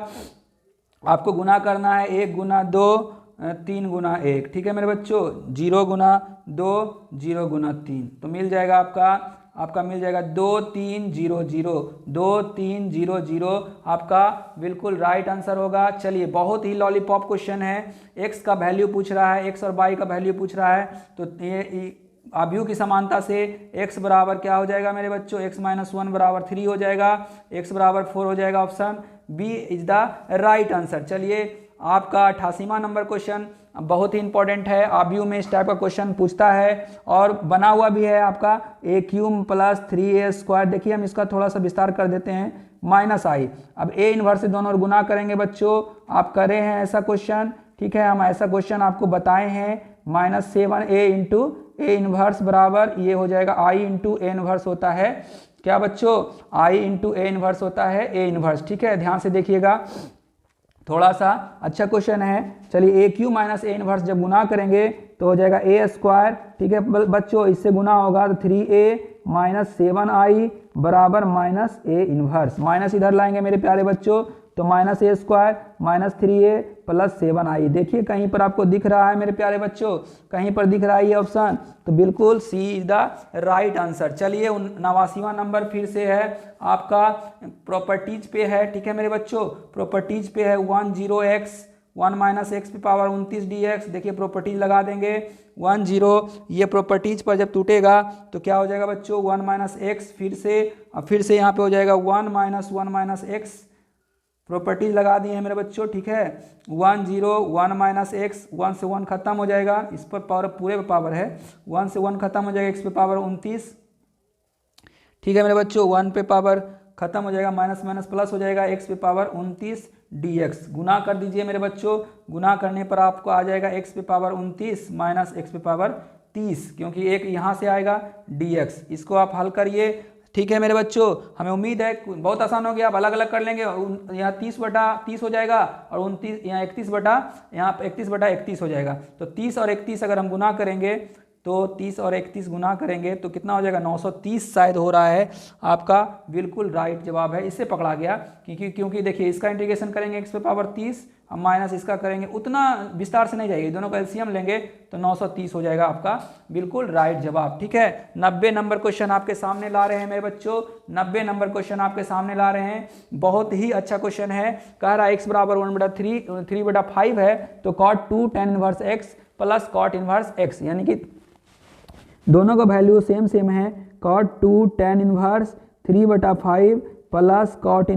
S1: आपको गुना करना है 1 गुना 2 3 गुना 1, ठीक है मेरे बच्चों, 0 गुना 2 0 गुना 3, तो मिल जाएगा आपका मिल जाएगा 2 3 0 0 2 3 0 0, आपका बिल्कुल राइट आंसर होगा। चलिए बहुत ही लॉलीपॉप क्वेश्चन है, x का वैल्यू पूछ रहा है, x और y का वैल्यू पूछ रहा है, तो ये अवयव की समानता से x बराबर क्या हो जाएगा मेरे बच्चों, x माइनस 1 बराबर 3 हो जाएगा, x बराबर 4 हो जाएगा, option B is the right answer. चलिए आपका 88वां नंबर क्वेश्चन बहुत ही इंपॉर्टेंट है, अवयव में इस टाइप का क्वेश्चन पूछता है और बना हुआ भी है आपका ए क्यूब प्लस 3a स्क्वायर। देखिए हम इसका थोड़ा सा विस्तार कर देते हैं, माइनस आई, अब ए इनवर्स से दोनों गुना करेंगे बच्चों, आप करे हैं ऐसा क्वेश्चन, ठीक है, हम ऐसा क्वेश्चन आपको बताए हैं, -7a इंटू ए इनवर्स बराबर ये हो जाएगा i इंटू ए इनवर्स होता है, क्या बच्चों, i इंटू ए इनवर्स होता है ए इनवर्स, ठीक है, ध्यान से देखिएगा, थोड़ा सा अच्छा क्वेश्चन है। चलिए ए क्यू माइनस ए इनवर्स जब गुना करेंगे तो हो जाएगा ए स्क्वायर, ठीक है बच्चों, इससे गुना होगा तो 3a माइनस 7i बराबर माइनस ए इनवर्स, माइनस इधर लाएंगे मेरे प्यारे बच्चों तो -a² -3a + 7i। देखिए कहीं पर आपको दिख रहा है मेरे प्यारे बच्चों, कहीं पर दिख रहा है ये ऑप्शन, तो बिल्कुल सी इज द राइट आंसर। चलिए 89वां नंबर फिर से है आपका प्रॉपर्टीज पे है, ठीक है मेरे बच्चों, प्रॉपर्टीज पे है 10x 1 - x की पावर 29 dx। देखिए प्रॉपर्टीज लगा देंगे 10, ये प्रॉपर्टीज पर जब टूटेगा तो क्या हो जाएगा बच्चों 1 - x, फिर से यहाँ पे हो जाएगा 1 - 1 - x। प्रॉपर्टीज लगा दिए हैं मेरे बच्चों, ठीक है। 1 1 - x, 1 से 1 खत्म हो जाएगा, इस पर पावर पूरे पे पावर है, 1 से 1 खत्म हो जाएगा, x पे पावर 29, ठीक है मेरे बच्चों। 1 पे पावर खत्म हो जाएगा, माइनस प्लस हो जाएगा, x पे पावर 29 dx। गुना कर दीजिए मेरे बच्चों, गुना करने पर आपको आ जाएगा x पे पावर 29 माइनस x पे पावर 30, क्योंकि एक यहाँ से आएगा dx। इसको आप हल करिए, ठीक है मेरे बच्चों। हमें उम्मीद है बहुत आसान हो गया, आप अलग अलग कर लेंगे। यहाँ 30/30 हो जाएगा और 29, यहाँ 31/31 हो जाएगा। तो 30 और 31 अगर हम गुना करेंगे तो 30 और 31 गुना करेंगे तो कितना हो जाएगा 930 शायद हो रहा है आपका, बिल्कुल राइट जवाब है। इससे पकड़ा गया क्योंकि देखिए इसका इंटीग्रेशन करेंगे x पे पावर 30, हम माइनस इसका करेंगे, उतना विस्तार से नहीं जाएगी, दोनों का एलसीएम लेंगे तो 930 हो जाएगा आपका, बिल्कुल राइट जवाब, ठीक है। 90 नंबर क्वेश्चन आपके सामने ला रहे हैं मेरे बच्चों, 90 नंबर क्वेश्चन आपके सामने ला रहे हैं। बहुत ही अच्छा क्वेश्चन है, कह रहा है x बराबर 1/3 है तो cot 2 tan 1x plus cot 1x, यानी कि दोनों का वैल्यू सेम है। cot 2 tan 1 प्लस cot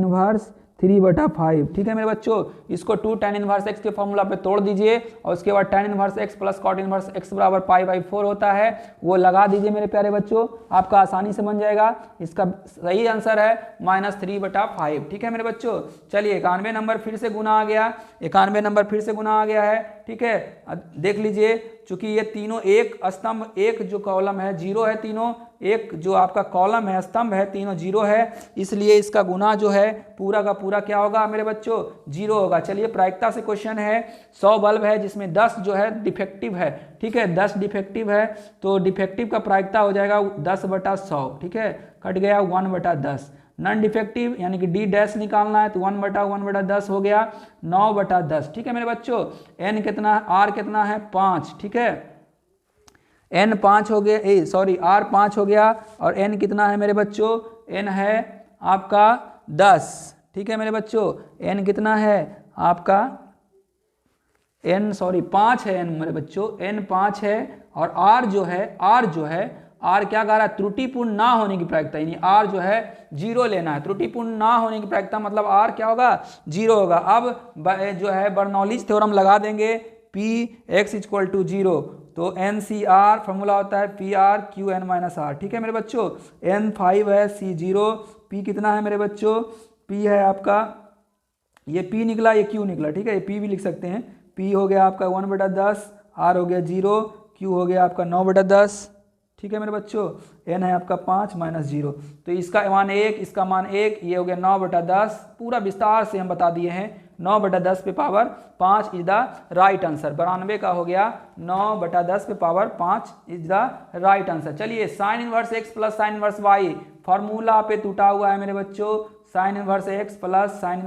S1: 3/5, ठीक है मेरे बच्चों। इसको 2 tan 1x के फॉर्मूला पे तोड़ दीजिए और उसके बाद tan 1x plus cot 1x बराबर π/4 होता है, वो लगा दीजिए मेरे प्यारे बच्चों, आपका आसानी से बन जाएगा। इसका सही आंसर है -3/5, ठीक है मेरे बच्चों। चलिए 91 नंबर फिर से गुना आ गया, 91 नंबर फिर से गुना आ गया है, ठीक है। देख लीजिए, चूंकि ये तीनों एक स्तंभ, एक जो कॉलम है 0 है, तीनों एक जो आपका कॉलम है स्तंभ है तीनों 0 है, इसलिए इसका गुना जो है पूरा का पूरा क्या होगा मेरे बच्चों 0 होगा। चलिए प्रायिकता से क्वेश्चन है, 100 बल्ब है जिसमें 10 जो है डिफेक्टिव है, ठीक है, 10 डिफेक्टिव है, तो डिफेक्टिव का प्रायिकता हो जाएगा 10/100, ठीक है, कट गया 1/10। नॉन डिफेक्टिव यानी कि D' निकालना है तो 1/1/10 हो गया 9/10, ठीक है मेरे बच्चों। n कितना है, r कितना है 5, ठीक है, n 5 हो गया, r 5 हो गया, और n कितना है मेरे बच्चों, n है आपका 10, ठीक है मेरे बच्चों। n कितना है आपका, n 5 है n मेरे बच्चों, n 5 है, और r जो है R क्या कह रहा है, त्रुटिपूर्ण ना होने की प्रायिकता, यानी R जो है 0 लेना है, त्रुटिपूर्ण ना होने की प्रायिकता मतलब R क्या होगा 0 होगा। अब जो है बर्नौलीज थ्योरम लगा देंगे, Px = 0, तो NCR फॉर्मूला होता है PR Qn-R, ठीक है मेरे बच्चों। N 5 है, C 0, P कितना है मेरे बच्चों, P है आपका, ये P निकला, ये Q निकला, ठीक है, ये P भी लिख सकते हैं। P हो गया आपका 1/10, R हो गया 0, Q हो गया आपका 9/10, ठीक है मेरे बच्चों। n है आपका 5 - 0, तो इसका मान 1, इसका मान 1, ये हो गया 9/10, पूरा विस्तार से हम बता दिए हैं। 9/10 पे power 5 is the right answer, 92 का हो गया 9/10 पे power 5 is the right answer. चलिए sin 1x plus sin 1y formula पे टूटा हुआ है मेरे बच्चों, sin 1x plus sin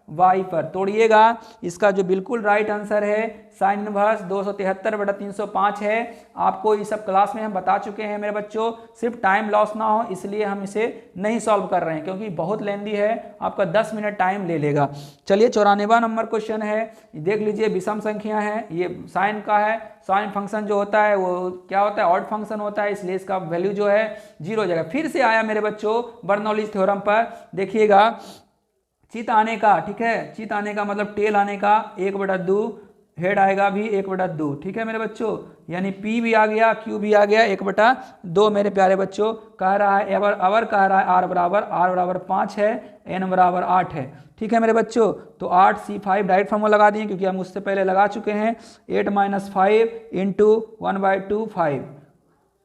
S1: 1y पर तोड़िएगा, इसका जो बिल्कुल राइट आंसर है sin 1 273/305 है। आपको इस सब क्लास में हम बता चुके हैं मेरे बच्चों, सिर्फ टाइम लॉस ना हो इसलिए हम इसे नहीं सॉल्व कर रहे हैं, क्योंकि बहुत लेंदी है, आपका 10 मिनट टाइम ले लेगा। चलिए 94वां नंबर क्वेश्चन है, देख लीजिए, विषम संख्या है, ये साइन का है, साइन फंक्शन जो होता है वो क्या होता है, ऑड फंक्शन होता है, इसलिए इसका वैल्यू जो है 0 हो जाएगा। फिर से आया मेरे बच्चों बर्नौलीज थ्योरम पर, देखिएगा चित आने का, ठीक है, चित आने का मतलब टेल आने का 1/2, हेड आएगा भी 1/2, ठीक है मेरे बच्चों, यानी P भी आ गया, Q भी आ गया 1/2 मेरे प्यारे बच्चों। कह रहा है अवर कह रहा है R बराबर 5 है, N बराबर 8 है, ठीक है मेरे बच्चों। तो 8C5 डायरेक्ट फॉर्मूला लगा दिए क्योंकि हम उससे पहले लगा चुके हैं, 8 - 5 × 1/2 5,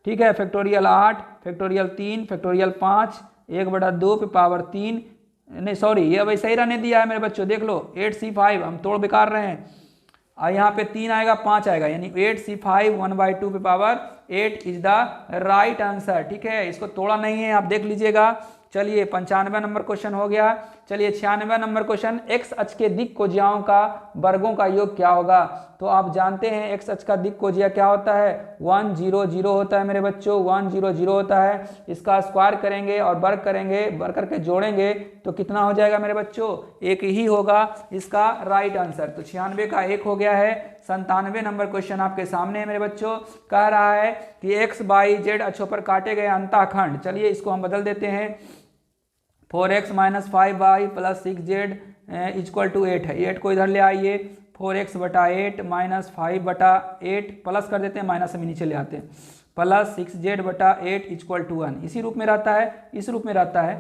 S1: ठीक है, फैक्टोरियल 8, फैक्टोरियल 3, फैक्टोरियल 5, 1/2 पे पावर 3, नहीं सॉरी ये वैसे ही रहने दिया है मेरे बच्चों, देख लो 8C5 हम तोड़ बेकार रहे हैं, और यहाँ पे 3 आएगा 5 आएगा, यानी 8C5 1/2 पे power 8 is the right answer. ठीक है, इसको तोड़ा नहीं है, आप देख लीजिएगा। चलिए 95 नंबर क्वेश्चन हो गया। चलिए 96 नंबर क्वेश्चन, एक्स अक्ष के दिक्कोजियाओं का वर्गों का योग क्या होगा। तो आप जानते हैं एक्स अक्ष का दिक्कोजिया क्या होता है, 1 0 0 होता है मेरे बच्चों, 1 0 0 होता है। इसका स्क्वायर करेंगे और वर्ग करेंगे, वर्ग करके जोड़ेंगे तो कितना हो जाएगा मेरे बच्चों, एक ही होगा इसका राइट आंसर। तो 96 का 1 हो गया है। 97 नंबर क्वेश्चन आपके सामने है मेरे बच्चों, कह रहा है कि एक्स वाई जेड अक्षों पर काटे गए अंतःखंड। चलिए इसको हम बदल देते हैं, 4x minus 5y plus 6z equal to 8 है। 8 को इधर ले आइए, 4x बटा 8 माइनस 5 बटा 8 प्लस कर देते हैं, माइनस में नीचे ले आते हैं, प्लस 6z बटा 8 इक्वल टू 1। इसी रूप में रहता है, इस रूप में रहता है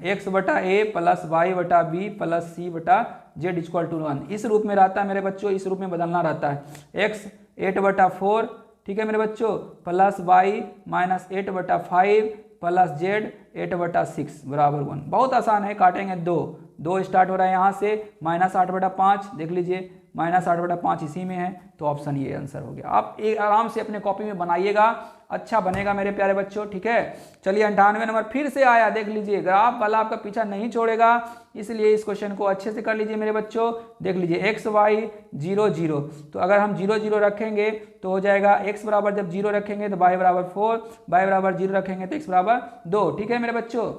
S1: x बटा a प्लस y बटा b प्लस c बटा z इक्वल टू 1। इस रूप में रहता है मेरे बच्चों, इस रूप में बदलना रहता है। x 8 बटा 4, ठीक है मेरे बच्चों, प्लस y माइनस 8 बटा 5 प्लस जेड 8 बटा 6 बराबर 1। बहुत आसान है, काटेंगे 2 स्टार्ट हो रहा है यहाँ से, माइनस 8 बटा 5 देख लीजिए, माइनस 8 बटा 5 इसी में है, तो ऑप्शन ये आंसर हो गया। आप एक आराम से अपने कॉपी में बनाइएगा, अच्छा बनेगा मेरे प्यारे बच्चों। ठीक है, चलिए 98 नंबर फिर से आया, देख लीजिए ग्राफ वाला आपका पीछा नहीं छोड़ेगा, इसलिए इस क्वेश्चन को अच्छे से कर लीजिए मेरे बच्चों। देख लीजिए एक्स वाई 0 0, तो अगर हम 0 0 रखेंगे तो हो जाएगा एक्स बराबर, जब 0 रखेंगे तो वाई बराबर 4, वाई बराबर 0 रखेंगे तो एक्स बराबर 2। ठीक है मेरे बच्चों,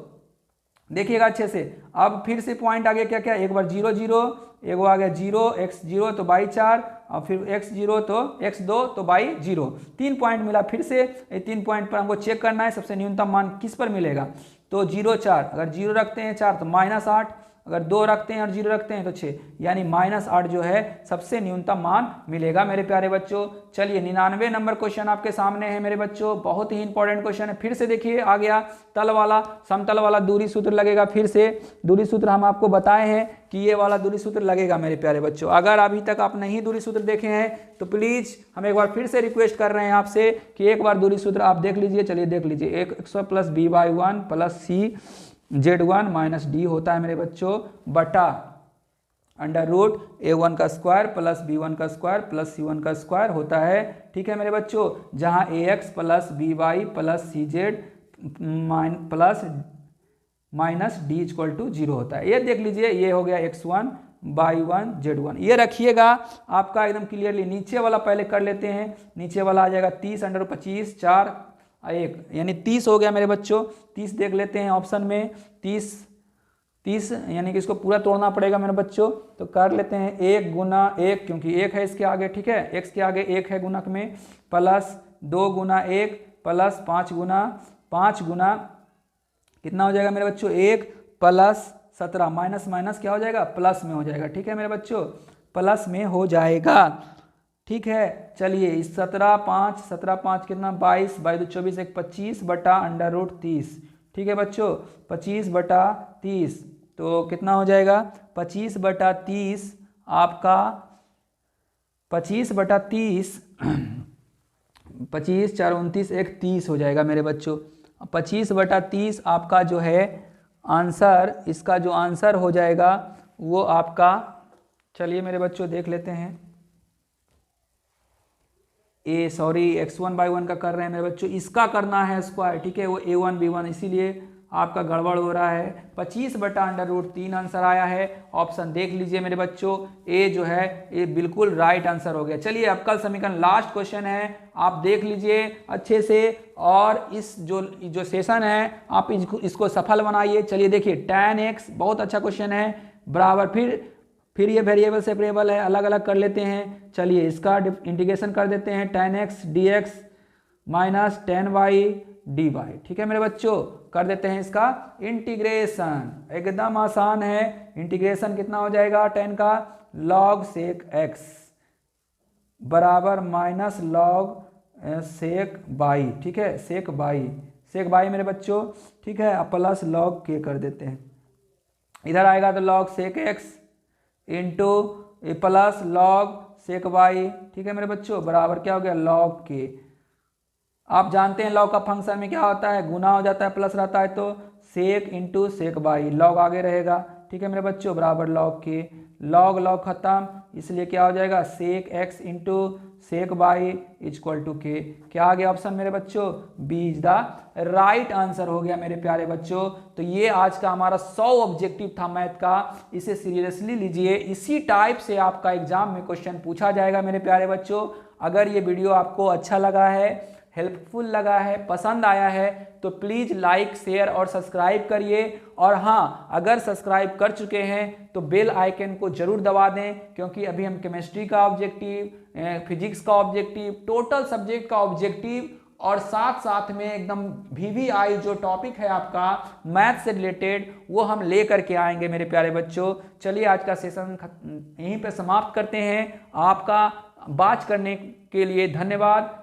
S1: देखिएगा अच्छे से। अब फिर से पॉइंट आ गया क्या क्या, एक बार 0 0, एक आ गया 0 x 0 तो बाई 4, और फिर x 0 तो x 2 तो बाई 0। 3 पॉइंट मिला। फिर से 3 पॉइंट पर हमको चेक करना है सबसे न्यूनतम मान किस पर मिलेगा। तो 0 4, अगर 0 रखते हैं 4 तो माइनस 8, अगर 2 रखते हैं और 0 रखते हैं तो 6, यानी माइनस 8 जो है सबसे न्यूनतम मान मिलेगा मेरे प्यारे बच्चों। चलिए 99 नंबर क्वेश्चन आपके सामने है मेरे बच्चों, बहुत ही इंपॉर्टेंट क्वेश्चन है। फिर से देखिए आ गया तल वाला, समतल वाला दूरी सूत्र लगेगा। फिर से दूरी सूत्र हम आपको बताए हैं कि ये वाला दूरी सूत्र लगेगा मेरे प्यारे बच्चों। अगर अभी तक आप नहीं दूरी सूत्र देखे हैं तो प्लीज हम एक बार फिर से रिक्वेस्ट कर रहे हैं आपसे कि एक बार दूरी सूत्र आप देख लीजिए। चलिए देख लीजिए, x plus B by 1 plus C z1 minus D होता है मेरे बच्चों, बटा अंडर रूट a1 का स्क्वायर प्लस b1 का स्क्वायर प्लस c1 का स्क्वायर होता है। ठीक है मेरे बच्चों, जहां ax plus by plus cz plus minus D equal to 0 होता है। ये देख लीजिए, ये हो गया x1 y1 z1। ये रखिएगा आपका एकदम क्लियरली। नीचे वाला पहले कर लेते हैं, नीचे वाला आ जाएगा 30 अंडर 25 4 1, यानी 30 हो गया मेरे बच्चों। 30 देख लेते हैं ऑप्शन में, 30 यानी कि इसको पूरा तोड़ना पड़ेगा मेरे बच्चों। तो कर लेते हैं 1 गुना 1, क्योंकि 1 है इसके आगे, ठीक है, x के आगे 1 है गुणक में, प्लस 2 गुना 1 प्लस 5 गुना कितना हो जाएगा मेरे बच्चों, 1 प्लस 17, माइनस माइनस क्या हो जाएगा, प्लस में हो जाएगा। ठीक है मेरे बच्चों, प्लस में हो जाएगा। ठीक है, चलिए इस 17 5 कितना, 22 22 24 1 25 बटा अंडर रूट 30। ठीक है बच्चों, 25 बटा 30 तो कितना हो जाएगा, 25 बटा 30 आपका 25 बटा 30 25 4 29 1 30 हो जाएगा मेरे बच्चों। 25 बटा 30 आपका जो है आंसर, इसका जो आंसर हो जाएगा वो आपका, चलिए मेरे बच्चों देख लेते हैं, x1 by 1 का कर रहे हैं मेरे बच्चों, इसका करना है स्क्वायर। ठीक है, वो a1 b1, इसीलिए आपका गड़बड़ हो रहा है। 25 बटा अंडर रूट 3 आंसर आया है। ऑप्शन देख लीजिए मेरे बच्चों, ए जो है ये बिल्कुल राइट आंसर हो गया। चलिए अब कल समीकरण लास्ट क्वेश्चन है, आप देख लीजिए अच्छे से, और इस जो सेशन है आप इसको सफल बनाइए। चलिए देखिए, tan x बहुत अच्छा क्वेश्चन है, बराबर फिर ये वेरिएबल सेपरेबल है, अलग अलग कर लेते हैं। चलिए इसका इंटीग्रेशन कर देते हैं, tan x dx minus tan y dy। ठीक है मेरे बच्चों, कर देते हैं इसका इंटीग्रेशन, एकदम आसान है। इंटीग्रेशन कितना हो जाएगा tan का, log sec x बराबर माइनस log sec y। ठीक है, sec y मेरे बच्चों, ठीक है, अब प्लस log k कर देते हैं, इधर आएगा तो log sec x into plus log sec y। ठीक है मेरे बच्चों, बराबर क्या हो गया, log k। आप जानते हैं log का फंक्शन में क्या होता है, गुना हो जाता है, प्लस रहता है, तो sec into sec y, log आगे रहेगा। ठीक है मेरे बच्चों, बराबर log k, log खत्म, इसलिए क्या हो जाएगा, sec x into sec by equal to k. क्या आ गया ऑप्शन मेरे बच्चों? B is the right answer हो गया मेरे प्यारे बच्चों। तो ये आज का हमारा 100 ऑब्जेक्टिव था मैथ का, इसे सीरियसली लीजिए। इसी टाइप से आपका एग्जाम में क्वेश्चन पूछा जाएगा मेरे प्यारे बच्चों। अगर ये वीडियो आपको अच्छा लगा है, हेल्पफुल लगा है, पसंद आया है तो प्लीज़ लाइक, शेयर और सब्सक्राइब करिए। और हाँ, अगर सब्सक्राइब कर चुके हैं तो बेल आइकन को जरूर दबा दें, क्योंकि अभी हम केमिस्ट्री का ऑब्जेक्टिव, फिजिक्स का ऑब्जेक्टिव, टोटल सब्जेक्ट का ऑब्जेक्टिव और साथ साथ में एकदम VVI जो टॉपिक है आपका मैथ से रिलेटेड, वो हम ले करके आएंगे मेरे प्यारे बच्चों। चलिए आज का सेशन यहीं पे समाप्त करते हैं। आपका बात करने के लिए धन्यवाद।